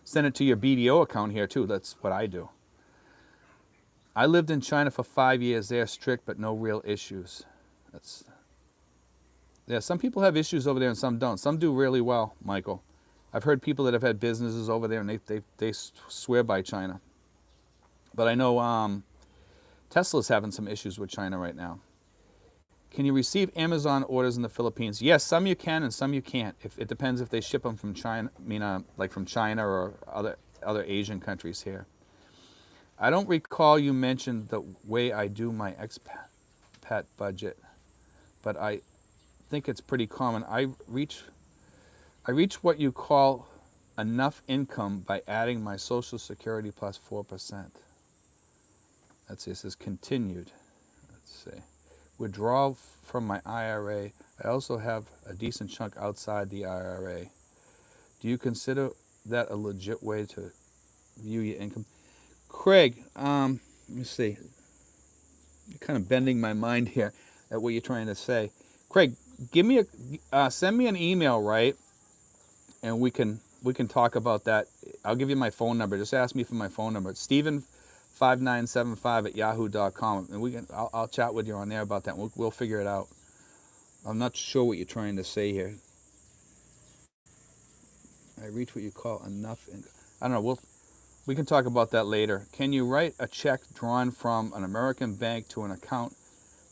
send it to your BDO account here too. That's what I do. I lived in China for 5 years. They're strict, but no real issues. Some people have issues over there and some don't. Some do really well, Michael. I've heard people that have had businesses over there and they swear by China. But I know Tesla's having some issues with China right now. Can you receive Amazon orders in the Philippines? Yes, some you can and some you can't. It depends if they ship them from China, like from China or other Asian countries here. I don't recall you mentioned the way I do my expat budget, but I think it's pretty common. I reach what you call enough income by adding my Social Security plus 4%. Let's see, it says continued. Let's see. Withdraw from my IRA. I also have a decent chunk outside the IRA. Do you consider that a legit way to view your income? Craig, let me see. You're kind of bending my mind here at what you're trying to say. Craig, send me an email, right? And we can talk about that. I'll give you my phone number. Just ask me for my phone number. It's Steven5975@yahoo.com, and I'll chat with you on there about that. We'll figure it out. I'm not sure what you're trying to say here. I reach what you call enough income. I don't know. We can talk about that later. Can you write a check drawn from an American bank to an account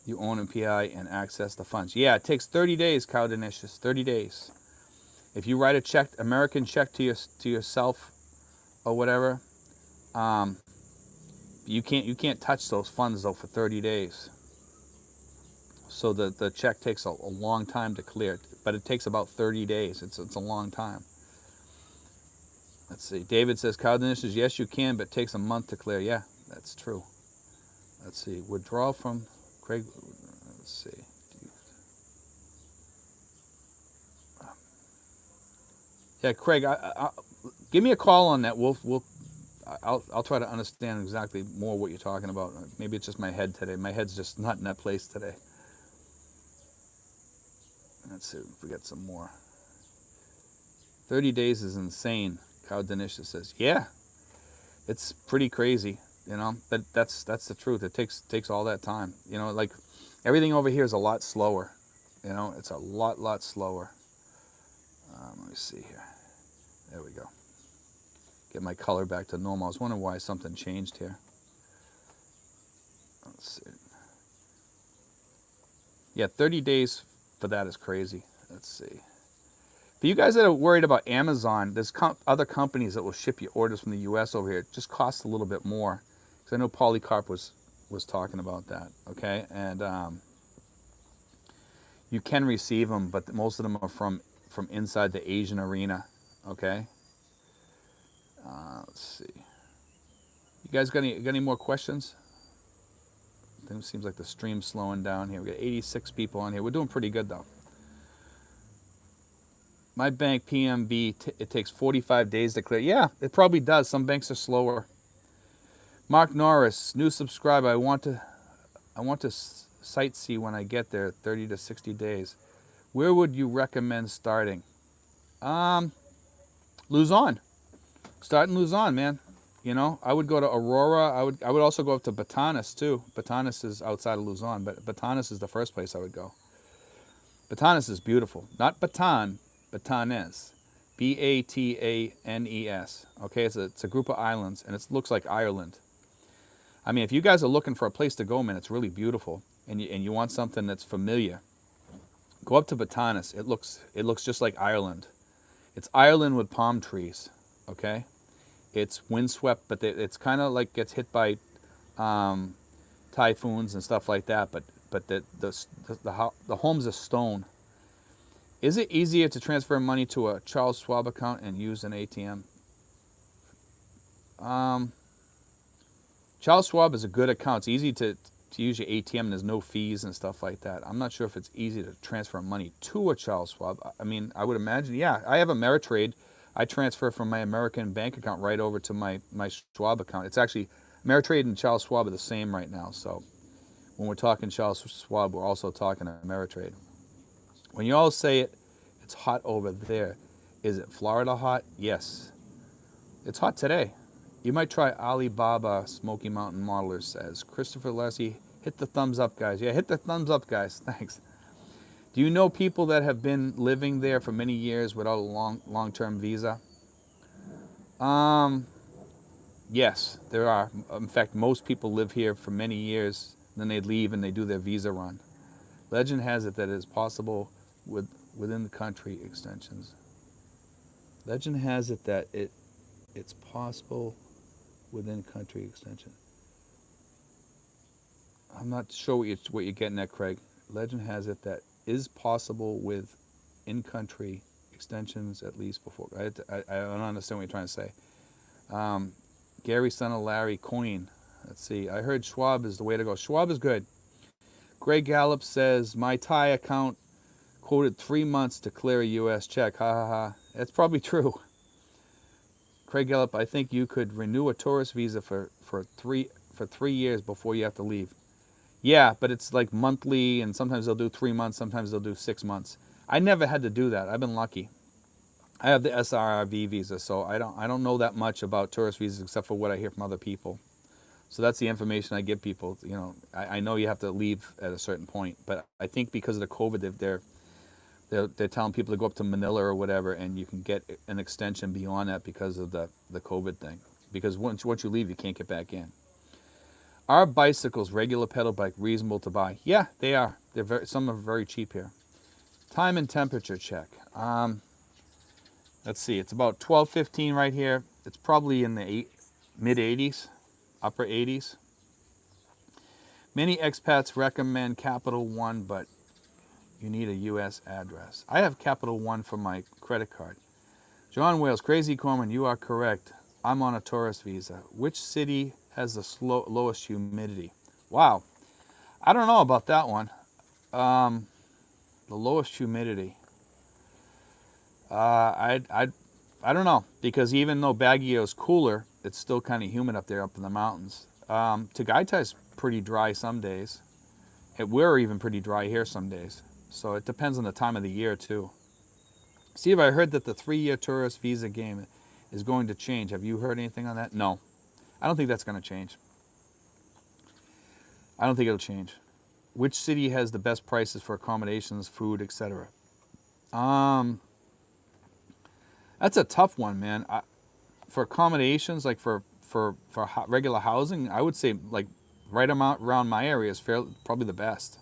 you own in PI and access the funds? Yeah, it takes 30 days, Cowdenicious. 30 days. If you write a check, American check to yourself or whatever, you can't touch those funds though for 30 days. So the check takes a long time to clear, but it takes about 30 days. It's a long time. Let's see. David says, Cowdenicious, yes, you can, but it takes a month to clear. Yeah, that's true. Let's see. Withdraw from Craig. Let's see. Yeah, Craig, give me a call on that. I'll try to understand exactly more what you're talking about. Maybe it's just my head today. My head's just not in that place today. Let's see if we got some more. 30 days is insane, Cowdenicious says. Yeah, it's pretty crazy, but that's the truth. It takes all that time. Like everything over here is a lot slower. It's a lot slower. Let me see here. There we go. Get my color back to normal. I was wondering why something changed here. Let's see. Yeah, 30 days for that is crazy. Let's see. For you guys that are worried about Amazon, there's other companies that will ship you orders from the U.S. over here. It just costs a little bit more. Because I know Polycarp was talking about that. Okay, and you can receive them, but most of them are from inside the Asian arena. Okay. Let's see. You guys got any more questions? It seems like the stream's slowing down here. We got 86 people on here. We're doing pretty good though. My bank, PMB, it takes 45 days to clear. Yeah, it probably does. Some banks are slower. Mark Norris, new subscriber. I want to sightsee when I get there. 30 to 60 days. Where would you recommend starting? Luzon. Start in Luzon, man. I would go to Aurora. I would also go up to Batanes too. Batanes is outside of Luzon, but Batanes is the first place I would go. Batanes is beautiful. Not Bataan, Batanes. Batanes. Okay, it's a group of islands, and it looks like Ireland. I mean, if you guys are looking for a place to go, man, it's really beautiful, and you want something that's familiar, go up to Batanes. It looks just like Ireland. It's Ireland with palm trees. Okay, it's windswept, but it's kind of like gets hit by typhoons and stuff like that. But the homes are stone. Is it easier to transfer money to a Charles Schwab account and use an ATM? Charles Schwab is a good account. It's easy to use your ATM. There's no fees and stuff like that. I'm not sure if it's easy to transfer money to a Charles Schwab. I mean, I would imagine, yeah. I have Ameritrade. I transfer from my American bank account right over to my Schwab account. It's actually, Ameritrade and Charles Schwab are the same right now. So when we're talking Charles Schwab, we're also talking Ameritrade. When you all say it's hot over there, is it Florida hot? Yes. It's hot today. You might try Alibaba Smoky Mountain Modeler says. Christopher Leslie, hit the thumbs up, guys. Yeah, hit the thumbs up, guys. Thanks. Do you know people that have been living there for many years without a long-term visa? Yes, there are. In fact, most people live here for many years, then they leave and they do their visa run. Legend has it that it is possible within the country extensions. Legend has it that it's possible within country extension. I'm not sure what you're getting at, Craig. Legend has it that is possible with in-country extensions at least before. I don't understand what you're trying to say. Gary, son of Larry, coin. Let's see. I heard Swab is the way to go. Swab is good. Greg Gallup says, my Thai account quoted 3 months to clear a U.S. check. Ha ha ha. That's probably true. Craig Gallup, I think you could renew a tourist visa for 3 years before you have to leave. Yeah, but it's like monthly, and sometimes they'll do 3 months, sometimes they'll do 6 months. I never had to do that. I've been lucky. I have the SRV visa, so I don't know that much about tourist visas except for what I hear from other people. So that's the information I give people. You know, I know you have to leave at a certain point, but I think because of the COVID, they're telling people to go up to Manila or whatever, and you can get an extension beyond that because of the COVID thing. Because once you leave, you can't get back in. Are bicycles, regular pedal bike, reasonable to buy? Yeah, they are. Some are very cheap here. Time and temperature check. Let's see. It's about 12:15 right here. It's probably in the mid 80s, upper 80s. Many expats recommend Capital One, but you need a U.S. address. I have Capital One for my credit card. John Wales, Crazy Corman, you are correct. I'm on a tourist visa. Which city has the lowest humidity? Wow. I don't know about that one. The lowest humidity. I don't know, because even though Baguio is cooler, it's still kind of humid up there, up in the mountains. Tagaytay's pretty dry some days. We're even pretty dry here some days. So it depends on the time of the year too. Steve, I heard that the 3-year tourist visa game is going to change. Have you heard anything on that? No. I don't think that's going to change. I don't think it'll change. Which city has the best prices for accommodations, food, etc.? That's a tough one, man. For accommodations, like for regular housing, I would say like right around my area is probably the best.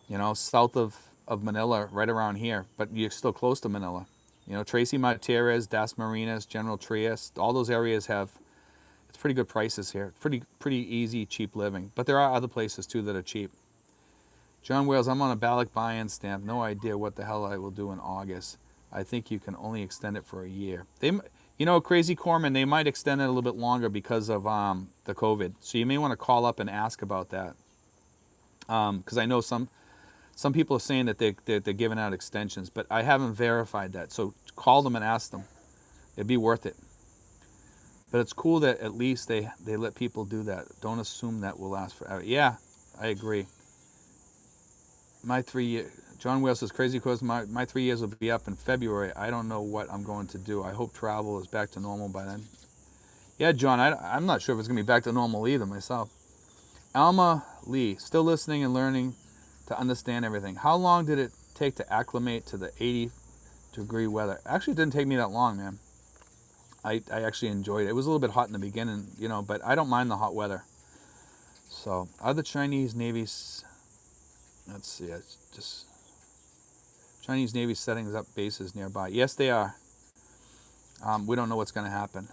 You know, south of Manila, right around here, but you're still close to Manila. You know, Tracy Martirez, Das Marinas, General Trias, all those areas have, it's pretty good prices here. Pretty easy, cheap living. But there are other places too that are cheap. John Wales, I'm on a ballot buy-in stamp. No idea what the hell I will do in August. I think you can only extend it for a year. You know, Crazy Corman, they might extend it a little bit longer because of the COVID. So you may want to call up and ask about that. Because I know some people are saying that they're giving out extensions, but I haven't verified that. So call them and ask them. It'd be worth it. But it's cool that at least they let people do that. Don't assume that will last forever. Yeah, I agree. My 3 year, John Wales says, Crazy Course, my 3 years will be up in February. I don't know what I'm going to do. I hope travel is back to normal by then. Yeah, John, I'm not sure if it's going to be back to normal either myself. Alma Lee, still listening and learning to understand everything. How long did it take to acclimate to the 80-degree weather? Actually, it didn't take me that long, man. I actually enjoyed it. It was a little bit hot in the beginning, you know, but I don't mind the hot weather. So, are the Chinese Navy's, let's see, it's just Chinese Navy setting up bases nearby. Yes, they are. We don't know what's going to happen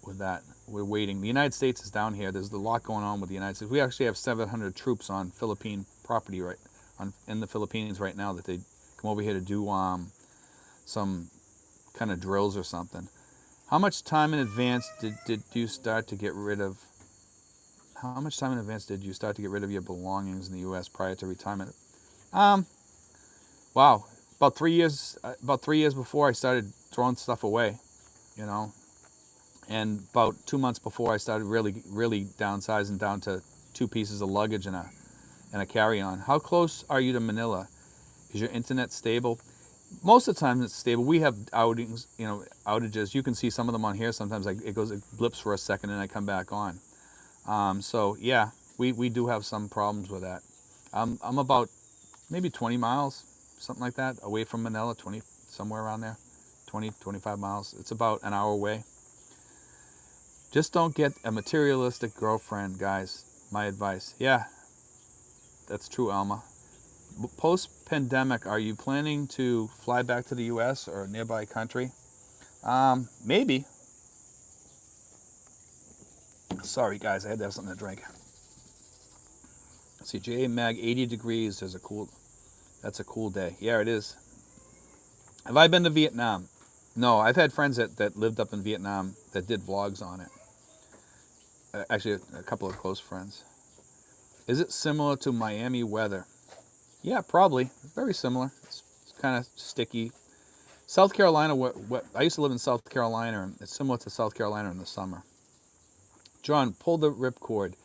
with that. We're waiting. The United States is down here. There's a lot going on with the United States. We actually have 700 troops on Philippine property in the Philippines right now that they come over here to do some kind of drills or something. How much time in advance did you start to get rid of? How much time in advance did you start to get rid of your belongings in the U.S. prior to retirement? Wow, about 3 years. About 3 years before I started throwing stuff away, you know, and about 2 months before I started really downsizing down to 2 pieces of luggage and a carry-on. How close are you to Manila? Is your internet stable? Most of the time it's stable. We have outages. You can see some of them on here. Sometimes it blips for a second and I come back on. So yeah, we do have some problems with that. I'm about maybe 20 miles, something like that, away from Manila, 20, somewhere around there, 20, 25 miles. It's about an hour away. Just don't get a materialistic girlfriend, guys. My advice. Yeah, that's true, Alma. post-pandemic, are you planning to fly back to the U.S. or a nearby country? Maybe. Sorry, guys, I had to have something to drink. Let's see, J.A. Mag, 80 degrees. That's a cool day. Yeah, it is. Have I been to Vietnam? No, I've had friends that lived up in Vietnam that did vlogs on it. Actually, a couple of close friends. Is it similar to Miami weather? Yeah, probably. Very similar. It's kind of sticky. South Carolina, I used to live in South Carolina, and it's similar to South Carolina in the summer. John, pull the ripcord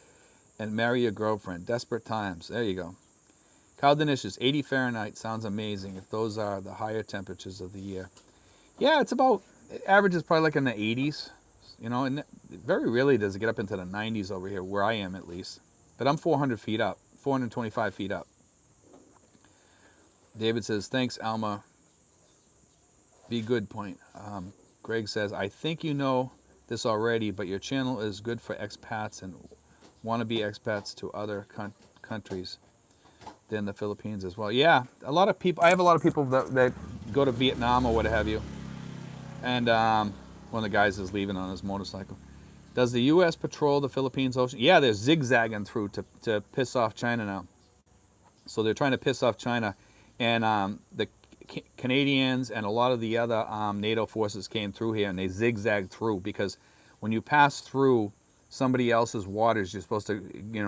and marry your girlfriend. Desperate times. There you go. Kyle Denish's 80 Fahrenheit sounds amazing if those are the higher temperatures of the year. Yeah, it averages probably like in the 80s. You know, and very rarely does it get up into the 90s over here, where I am at least. But I'm 400 feet up, 425 feet up. David says, thanks, Alma. Be good point. Greg says, I think you know this already, but your channel is good for expats and wannabe expats to other countries than the Philippines as well. Yeah, a lot of people. I have a lot of people that go to Vietnam or what have you. And one of the guys is leaving on his motorcycle. Does the U.S. patrol the Philippines Ocean? Yeah, they're zigzagging through to piss off China now. So they're trying to piss off China. And the Canadians and a lot of the other NATO forces came through here, and they zigzagged through, because when you pass through somebody else's waters, you're supposed to,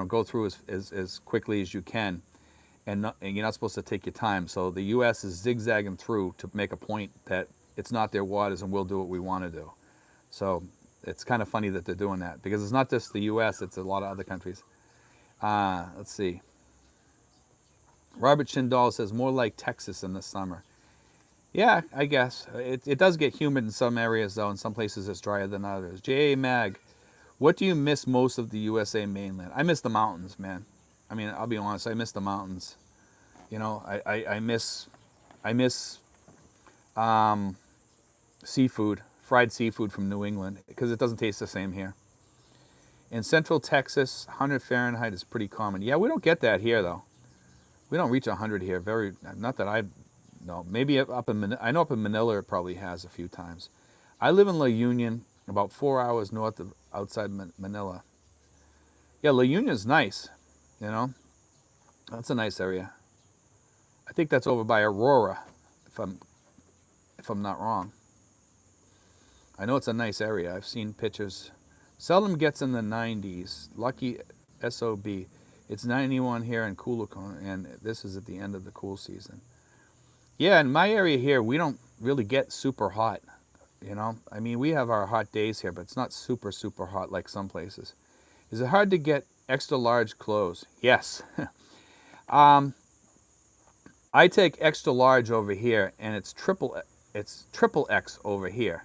go through as quickly as you can, and you're not supposed to take your time. So the U.S. is zigzagging through to make a point that it's not their waters and we'll do what we want to do. So it's kind of funny that they're doing that, because it's not just the U.S., it's a lot of other countries. Let's see. Robert Schindal says, more like Texas in the summer. Yeah, I guess. It does get humid in some areas, though. In some places it's drier than others. J.A. Mag, what do you miss most of the USA mainland? I miss the mountains, man. I mean, I'll be honest, I miss the mountains. I miss seafood, fried seafood from New England, because it doesn't taste the same here. In Central Texas, 100 Fahrenheit is pretty common. Yeah, we don't get that here, though. We don't reach 100 here. Not that I know. Maybe up in Manila. I know up in Manila it probably has a few times. I live in La Union, about 4 hours north of outside Manila. Yeah, La Union's nice. That's a nice area. I think that's over by Aurora, if I'm not wrong. I know it's a nice area. I've seen pictures. Seldom gets in the 90s. Lucky SOB. It's 91 here in Coolacon, and this is at the end of the cool season. Yeah, in my area here, we don't really get super hot. I mean, we have our hot days here, but it's not super, super hot like some places. Is it hard to get extra large clothes? Yes. I take extra large over here, and it's triple X over here.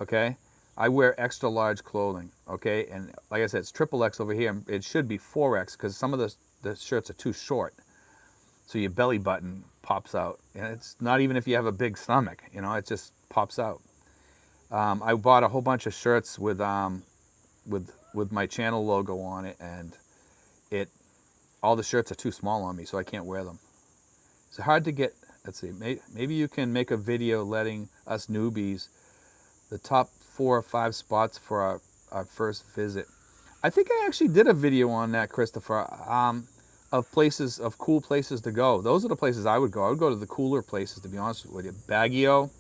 Okay, I wear extra large clothing. Okay, and like I said, it's triple X over here. It should be 4X, because some of the shirts are too short, so your belly button pops out. And it's not even if you have a big stomach. It just pops out. I bought a whole bunch of shirts with my channel logo on it, and all the shirts are too small on me, so I can't wear them. It's hard to get. Let's see. Maybe you can make a video letting us newbies the top 4 or 5 spots for our first visit. I think I actually did a video on that, Christopher, of cool places to go. Those are the places I would go. I would go to the cooler places, to be honest with you. Baguio.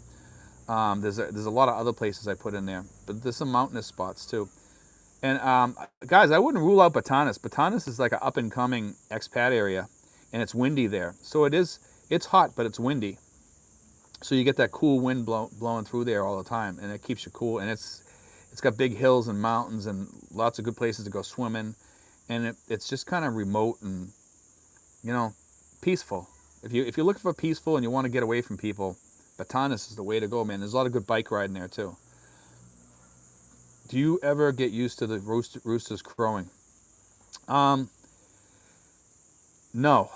There's a lot of other places I put in there, but there's some mountainous spots too. And guys, I wouldn't rule out Batanes. Batanes is like an up-and-coming expat area, and it's windy there. So it's hot, but it's windy. So you get that cool wind blowing through there all the time, and it keeps you cool. And it's got big hills and mountains and lots of good places to go swimming. And it's just kind of remote and, peaceful. If you're looking for peaceful and you want to get away from people, Batanes is the way to go, man. There's a lot of good bike riding there too. Do you ever get used to the roosters crowing? No.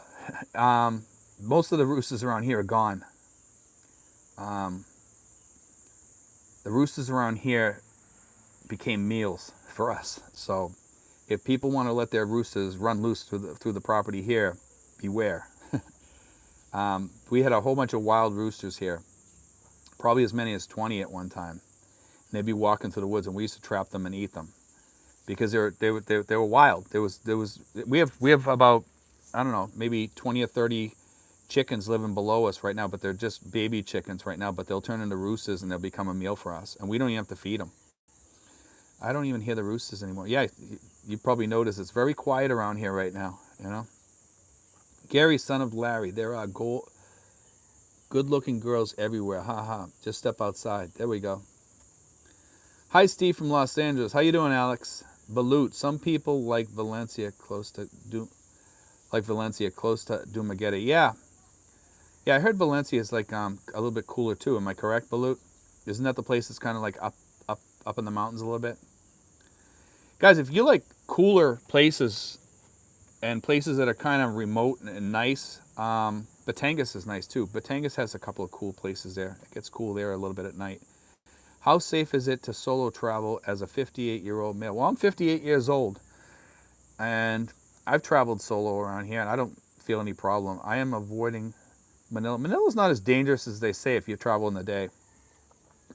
Most of the roosters around here are gone. The roosters around here became meals for us. So if people want to let their roosters run loose through the property here, beware. We had a whole bunch of wild roosters here, probably as many as 20 at one time. And they'd be walking through the woods, and we used to trap them and eat them because they were wild. We have about, I don't know, maybe 20 or 30 chickens living below us right now, but they're just baby chickens right now, but they'll turn into roosters and they'll become a meal for us, and we don't even have to feed them. I don't even hear the roosters anymore. Yeah, you probably noticed it's very quiet around here right now, you know. Gary, son of Larry, there are good-looking girls everywhere. Ha ha. Just step outside. There we go. Hi, Steve from Los Angeles. How you doing, Alex? Balut. Some people like Valencia close to Dumaguete. Yeah. Yeah, I heard Valencia is like a little bit cooler too. Am I correct, Balut? Isn't that the place that's kind of like up in the mountains a little bit? Guys, if you like cooler places and places that are kind of remote and nice, Batangas is nice too. Batangas has a couple of cool places there. It gets cool there a little bit at night. How safe is it to solo travel as a 58-year-old male? Well, I'm 58 years old, and I've traveled solo around here, and I don't feel any problem. I am avoiding Manila. Manila's not as dangerous as they say if you travel in the day,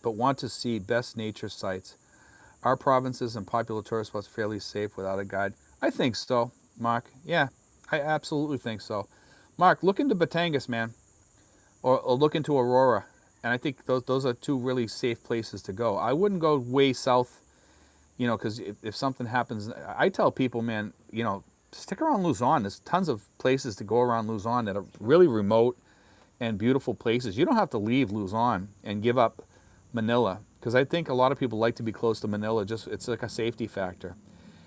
but want to see best nature sites. Our provinces and popular tourist spots fairly safe without a guide? I think so, Mark. Yeah, I absolutely think so. Mark, look into Batangas, man, or look into Aurora, and I think those are two really safe places to go. I wouldn't go way south, you know, because if something happens, I tell people, man, you know, stick around Luzon. There's tons of places to go around Luzon that are really remote and beautiful places. You don't have to leave Luzon and give up Manila, because I think a lot of people like to be close to Manila. Just it's like a safety factor.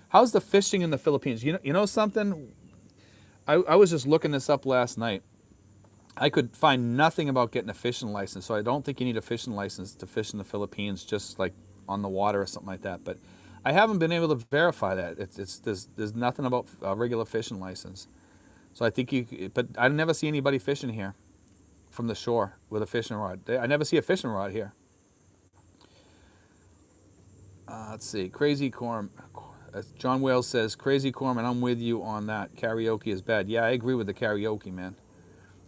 How's the fishing in the Philippines? You know something? I was just looking this up last night. I could find nothing about getting a fishing license, so I don't think you need a fishing license to fish in the Philippines, just like on the water or something like that. But I haven't been able to verify that. There's nothing about a regular fishing license. So I think but I never see anybody fishing here from the shore with a fishing rod. I never see a fishing rod here. Let's see. Crazy Corm. John Wales says, Crazy Corman, I'm with you on that. Karaoke is bad. Yeah, I agree with the karaoke, man.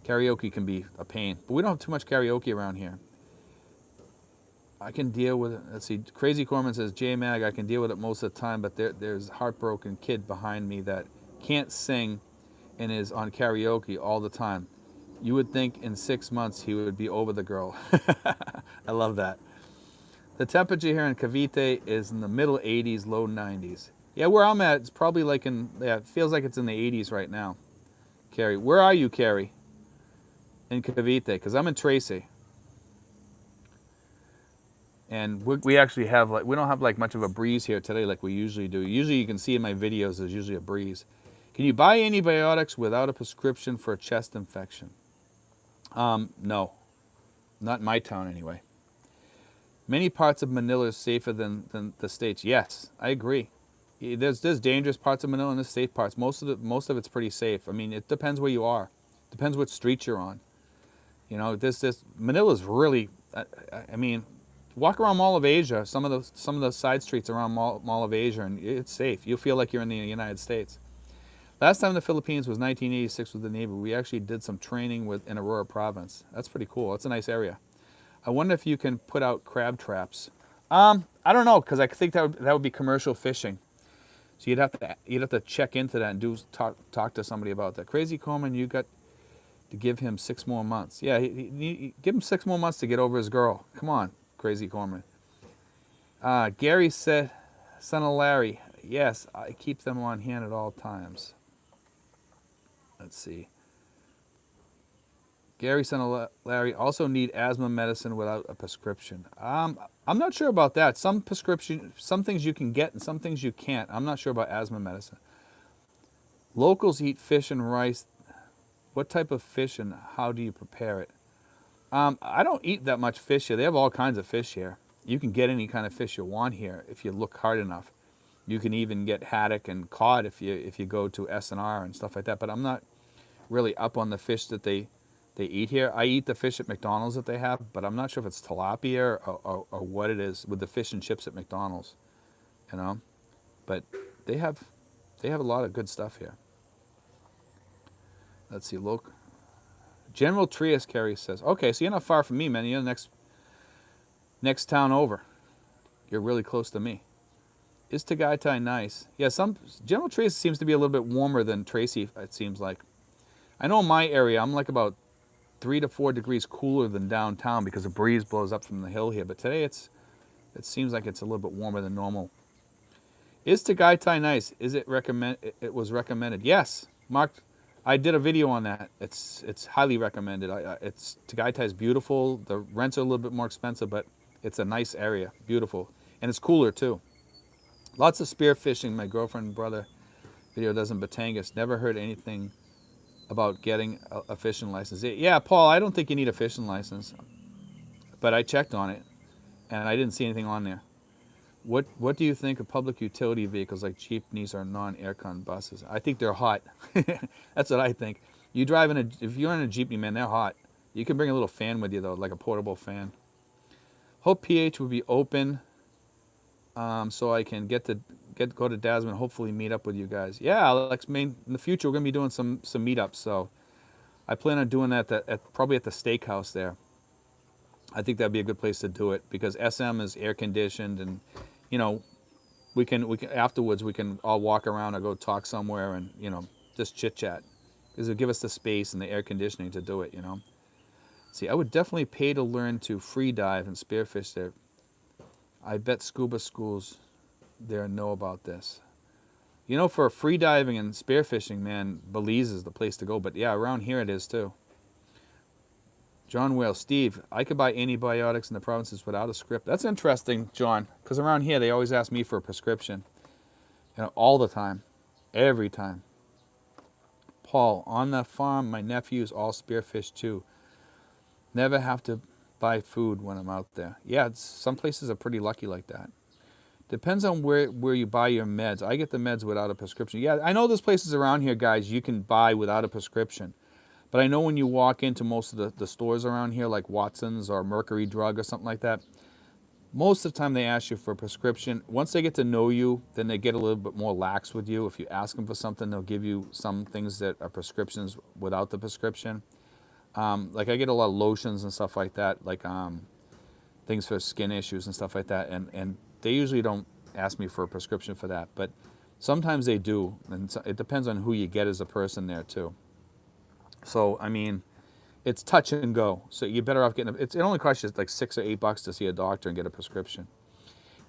Karaoke can be a pain. But we don't have too much karaoke around here. I can deal with it. Let's see. Crazy Corman says, J-Mag, I can deal with it most of the time, but there's a heartbroken kid behind me that can't sing and is on karaoke all the time. You would think in 6 months he would be over the girl. I love that. The temperature here in Cavite is in the middle 80s, low 90s. Yeah, where I'm at, it's probably like it feels like it's in the 80s right now. Carrie, where are you, Carrie? In Cavite, because I'm in Tracy. And we actually have, we don't have like much of a breeze here today like we usually do. Usually you can see in my videos there's usually a breeze. Can you buy antibiotics without a prescription for a chest infection? No. Not in my town anyway. Many parts of Manila are safer than the States. Yes, I agree. There's dangerous parts of Manila and there's safe parts. Most of it's pretty safe. I mean, it depends where you are. Depends what street you're on. You know, Manila's really, I mean, walk around Mall of Asia, some of the side streets around Mall of Asia, and it's safe. You'll feel like you're in the United States. Last time in the Philippines was 1986 with the Navy. We actually did some training in Aurora Province. That's pretty cool. That's a nice area. I wonder if you can put out crab traps. I don't know, because I think that would be commercial fishing. So you'd have to check into that and talk to somebody about that. Crazy Coleman, you got to give him 6 more months. Yeah, give him 6 more months to get over his girl. Come on, Crazy Coleman. Gary said, son of Larry, yes, I keep them on hand at all times. Let's see. Gary, son of Larry, also need asthma medicine without a prescription. I'm not sure about that. Some things you can get and some things you can't. I'm not sure about asthma medicine. Locals eat fish and rice. What type of fish and how do you prepare it? I don't eat that much fish here. They have all kinds of fish here. You can get any kind of fish you want here if you look hard enough. You can even get haddock and cod if you go to S&R and stuff like that. But I'm not really up on the fish that they eat here. I eat the fish at McDonald's that they have, but I'm not sure if it's tilapia or what it is with the fish and chips at McDonald's, you know. But they have a lot of good stuff here. Let's see, look. General Trias, Carrie says. Okay, so you're not far from me, man. You're the next town over. You're really close to me. Is Tagaytay nice? Yeah, General Trias seems to be a little bit warmer than Tracy, it seems like. I know in my area, I'm like about 3 to 4 degrees cooler than downtown because the breeze blows up from the hill here. But today it seems like it's a little bit warmer than normal. Is Tagaytay nice? It was recommended. Yes, Mark, I did a video on that. It's highly recommended. Tagaytay is beautiful. The rents are a little bit more expensive, but it's a nice area, beautiful, and it's cooler too. Lots of spearfishing. My girlfriend and brother video does in Batangas. Never heard anything about getting a fishing license. Yeah, Paul, I don't think you need a fishing license, but I checked on it, and I didn't see anything on there. What do you think of public utility vehicles like jeepneys or non-aircon buses? I think they're hot. That's what I think. If you're in a jeepney, man, they're hot. You can bring a little fan with you though, like a portable fan. Hope PH will be open, so I can go to Dasman and hopefully meet up with you guys. Yeah, Alex, in the future we're gonna be doing some meetups. So I plan on doing that probably at the steakhouse there. I think that'd be a good place to do it because SM is air conditioned, and we can afterwards we can all walk around or go talk somewhere and just chit chat because it'll give us the space and the air conditioning to do it. See, I would definitely pay to learn to free dive and spearfish there. I bet scuba schools there know about this. For free diving and spearfishing, man, Belize is the place to go. But yeah, around here it is too. John Whale, Steve, I could buy antibiotics in the provinces without a script. That's interesting, John, because around here they always ask me for a prescription. All the time, every time. Paul, on the farm, my nephews all spearfish too. Never have to buy food when I'm out there. Yeah, some places are pretty lucky like that. Depends on where you buy your meds. I get the meds without a prescription. Yeah, I know there's places around here, guys, you can buy without a prescription. But I know when you walk into most of the stores around here, like Watson's or Mercury Drug or something like that, most of the time they ask you for a prescription. Once they get to know you, then they get a little bit more lax with you. If you ask them for something, they'll give you some things that are prescriptions without the prescription. Like I get a lot of lotions and stuff like that, like things for skin issues and stuff like that, and they usually don't ask me for a prescription for that, but sometimes they do, and so it depends on who you get as a person there too. So I mean, it's touch and go. So you're better off getting it only costs you like $6 or $8 to see a doctor and get a prescription.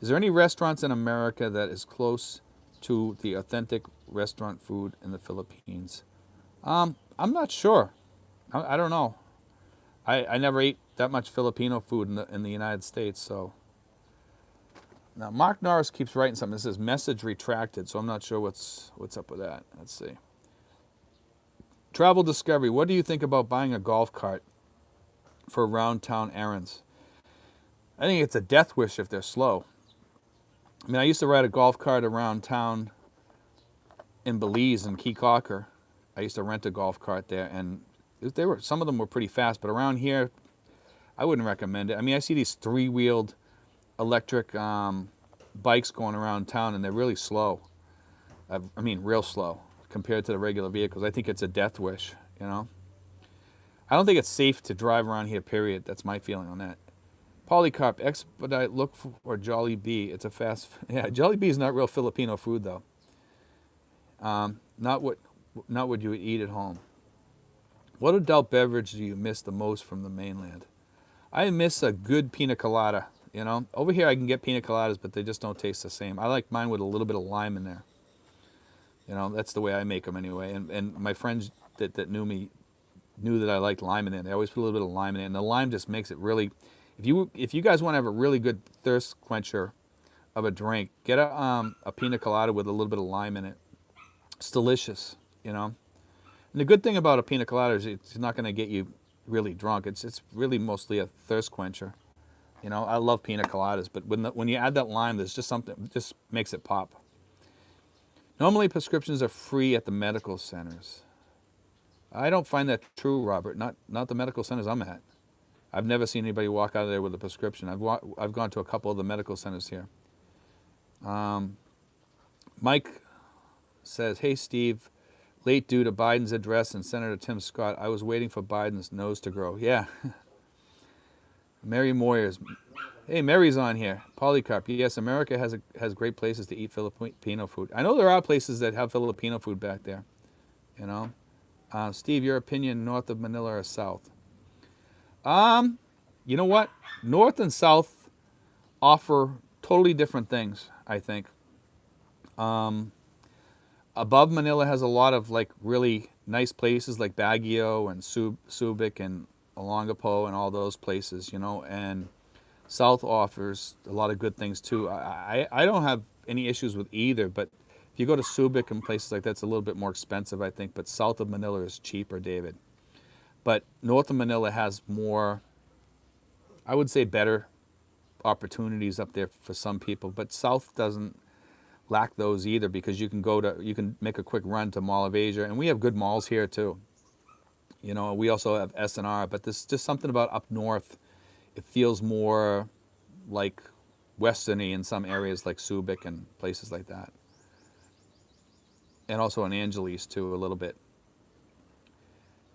Is there any restaurants in America that is close to the authentic restaurant food in the Philippines? I'm not sure. I don't know. I never ate that much Filipino food in the United States. So now Mark Norris keeps writing something that says message retracted. So I'm not sure what's up with that. Let's see. Travel Discovery. What do you think about buying a golf cart for around town errands? I think it's a death wish if they're slow. I mean, I used to ride a golf cart around town in Belize and Key Cocker. I used to rent a golf cart there, and some of them were pretty fast, but around here, I wouldn't recommend it. I mean, I see these 3-wheeled electric bikes going around town, and they're really slow. I mean, real slow compared to the regular vehicles. I think it's a death wish, I don't think it's safe to drive around here, period. That's my feeling on that. Polycarp, Expedite, look for Jolly Bee. It's a fast... Yeah, Jolly Bee is not real Filipino food, though. Not what you would eat at home. What adult beverage do you miss the most from the mainland? I miss a good pina colada, Over here I can get pina coladas, but they just don't taste the same. I like mine with a little bit of lime in there. That's the way I make them anyway. And my friends that knew me knew that I liked lime in there. They always put a little bit of lime in it. And the lime just makes it really... If you guys want to have a really good thirst quencher of a drink, get a pina colada with a little bit of lime in it. It's delicious, And the good thing about a pina colada is it's not going to get you really drunk. It's really mostly a thirst quencher. I love pina coladas, but when you add that lime, there's just something, just makes it pop. Normally prescriptions are free at the medical centers. I don't find that true, Robert. Not the medical centers I'm at. I've never seen anybody walk out of there with a prescription. I've gone to a couple of the medical centers here. Mike says, hey, Steve, Late due to Biden's address and Senator Tim Scott. I was waiting for Biden's nose to grow. Yeah. Mary Moyers. Hey, Mary's on here. Polycarp. Yes, America has great places to eat Filipino food. I know there are places that have Filipino food back there. You know. Steve, your opinion, north of Manila or south? You know what? North and south offer totally different things, I think. Above Manila has a lot of like really nice places like Baguio and Subic and Olongapo and all those places, you know, and south offers a lot of good things too. I don't have any issues with either, but if you go to Subic and places like that, it's a little bit more expensive, I think, but south of Manila is cheaper, David. But north of Manila has more, I would say, better opportunities up there for some people, but south doesn't lack those either, because you can make a quick run to Mall of Asia, and we have good malls here too. You know, we also have S&R, but there's just something about up north. It feels more like westerny in some areas like Subic and places like that. And also in Angeles too, a little bit.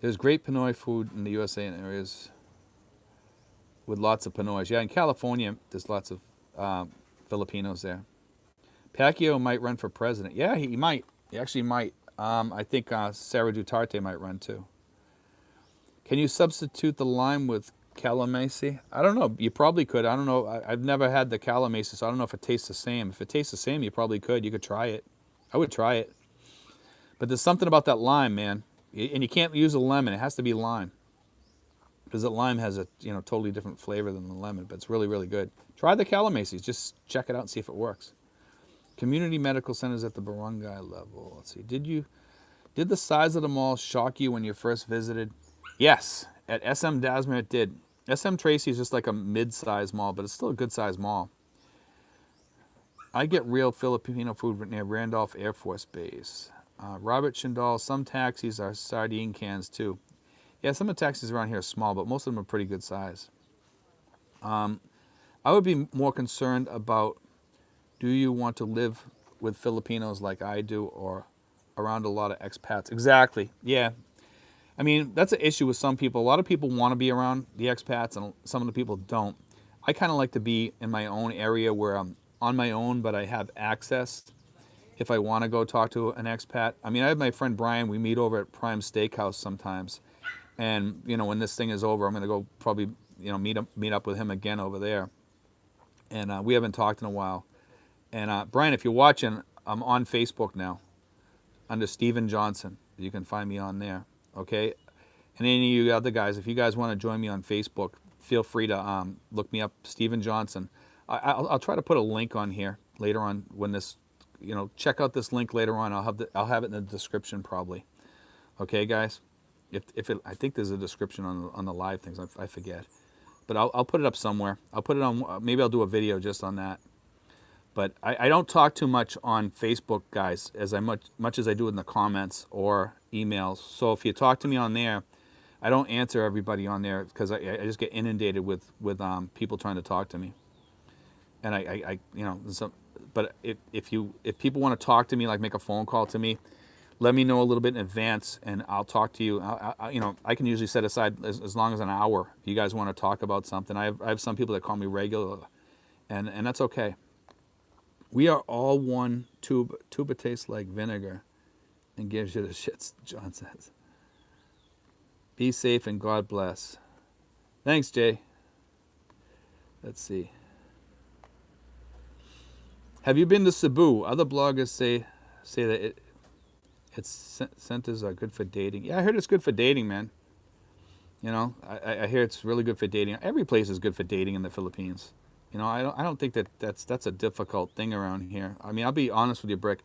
There's great Pinoy food in the USA in areas with lots of Pinoys. Yeah, in California, there's lots of Filipinos there. Pacquiao might run for president. Yeah, he might. He actually might. I think Sarah Duterte might run too. Can you substitute the lime with calamari? I don't know. You probably could. I don't know. I've never had the calamari, so I don't know if it tastes the same. If it tastes the same, you probably could. You could try it. I would try it. But there's something about that lime, man. And you can't use a lemon. It has to be lime. Because the lime has a totally different flavor than the lemon, but it's really, really good. Try the calamari. Just check it out and see if it works. Community medical centers at the barangay level. Let's see. Did the size of the mall shock you when you first visited? Yes. At SM Dasmer it did. SM Tracy is just like a mid-sized mall, but it's still a good-sized mall. I get real Filipino food near Randolph Air Force Base. Robert Shindal, some taxis are sardine cans too. Yeah, some of the taxis around here are small, but most of them are pretty good size. I would be more concerned about, do you want to live with Filipinos like I do, or around a lot of expats? Exactly, yeah. I mean, that's an issue with some people. A lot of people want to be around the expats, and some of the people don't. I kind of like to be in my own area where I'm on my own, but I have access if I want to go talk to an expat. I mean, I have my friend Brian. We meet over at Prime Steakhouse sometimes. And, when this thing is over, I'm going to go probably, meet up with him again over there. And we haven't talked in a while. And Brian, if you're watching, I'm on Facebook now under Steven Johnson. You can find me on there, okay? And any of you other guys, if you guys want to join me on Facebook, feel free to look me up, Steven Johnson. I'll try to put a link on here later on when this, check out this link later on. I'll have it in the description probably. Okay, guys? I think there's a description on the live things. I forget, but I'll put it up somewhere. I'll put it on. Maybe I'll do a video just on that. But I don't talk too much on Facebook, guys, as much as I do in the comments or emails. So if you talk to me on there, I don't answer everybody on there because I just get inundated with people trying to talk to me. And but if people want to talk to me, like make a phone call to me, let me know a little bit in advance, and I'll talk to you. I can usually set aside as long as an hour if you guys want to talk about something. I have some people that call me regular, and that's okay. We are all one. Tuba tastes like vinegar and gives you the shits, John says. Be safe and God bless. Thanks, Jay. Let's see. Have you been to Cebu? Other bloggers say that its centers are good for dating. Yeah, I heard it's good for dating, man. I hear it's really good for dating. Every place is good for dating in the Philippines. I don't think that's a difficult thing around here. I mean, I'll be honest with you, Brick.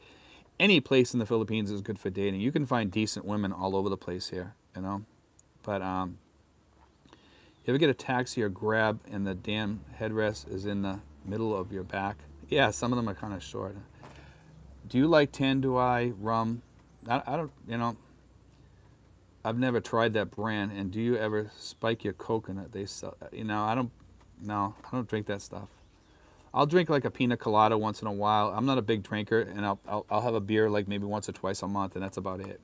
Any place in the Philippines is good for dating. You can find decent women all over the place here, But you ever get a taxi or grab and the damn headrest is in the middle of your back? Yeah, some of them are kind of short. Do you like Tanduay rum? I don't, I've never tried that brand. And do you ever spike your coconut? They sell, I don't drink that stuff. I'll drink like a pina colada once in a while. I'm not a big drinker, and I'll have a beer like maybe once or twice a month, and that's about it.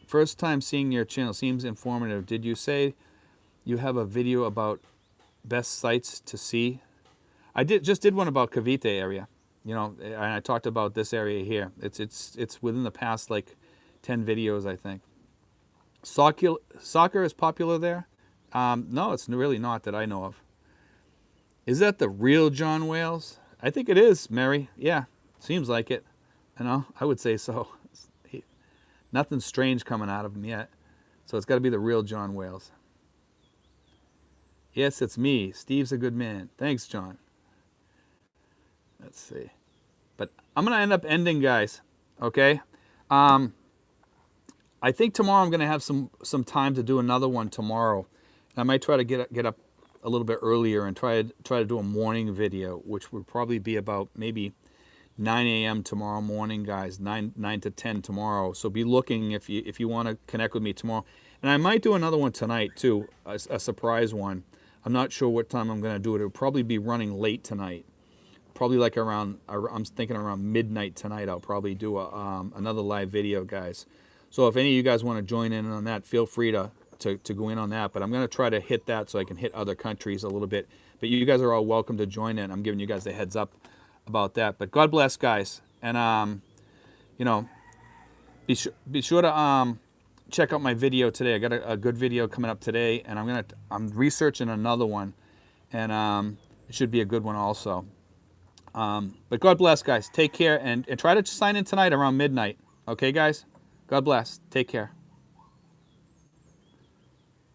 First time seeing your channel. Seems informative. Did you say you have a video about best sites to see? I just did one about Cavite area. You know, and I talked about this area here. It's within the past like 10 videos, I think. Soccer is popular there? No, it's really not that I know of. Is that the real John Wales? I think it is, Mary. Yeah, seems like it. You know, I would say so. Nothing strange coming out of him yet. So it's got to be the real John Wales. Yes, it's me. Steve's a good man. Thanks, John. Let's see. But I'm going to end up ending, guys. Okay? I think tomorrow I'm going to have some time to do another one tomorrow. I might try to get up a little bit earlier and try to do a morning video, which would probably be about maybe 9 a.m. tomorrow morning, guys. 9 to 10 tomorrow. So be looking if you want to connect with me tomorrow. And I might do another one tonight too, a surprise one. I'm not sure what time I'm going to do it. It'll probably be running late tonight. Probably like around, I'm thinking around midnight tonight. I'll probably do another live video, guys. So if any of you guys want to join in on that, feel free to go in on that. But I'm going to try to hit that so I can hit other countries a little bit. But you guys are all welcome to join in. I'm giving you guys the heads up about that. But God bless, guys. And, you know, be sure to check out my video today. I got a good video coming up today. And I'm researching another one. And it should be a good one also. But God bless, guys. Take care. And try to sign in tonight around midnight. Okay, guys? God bless. Take care.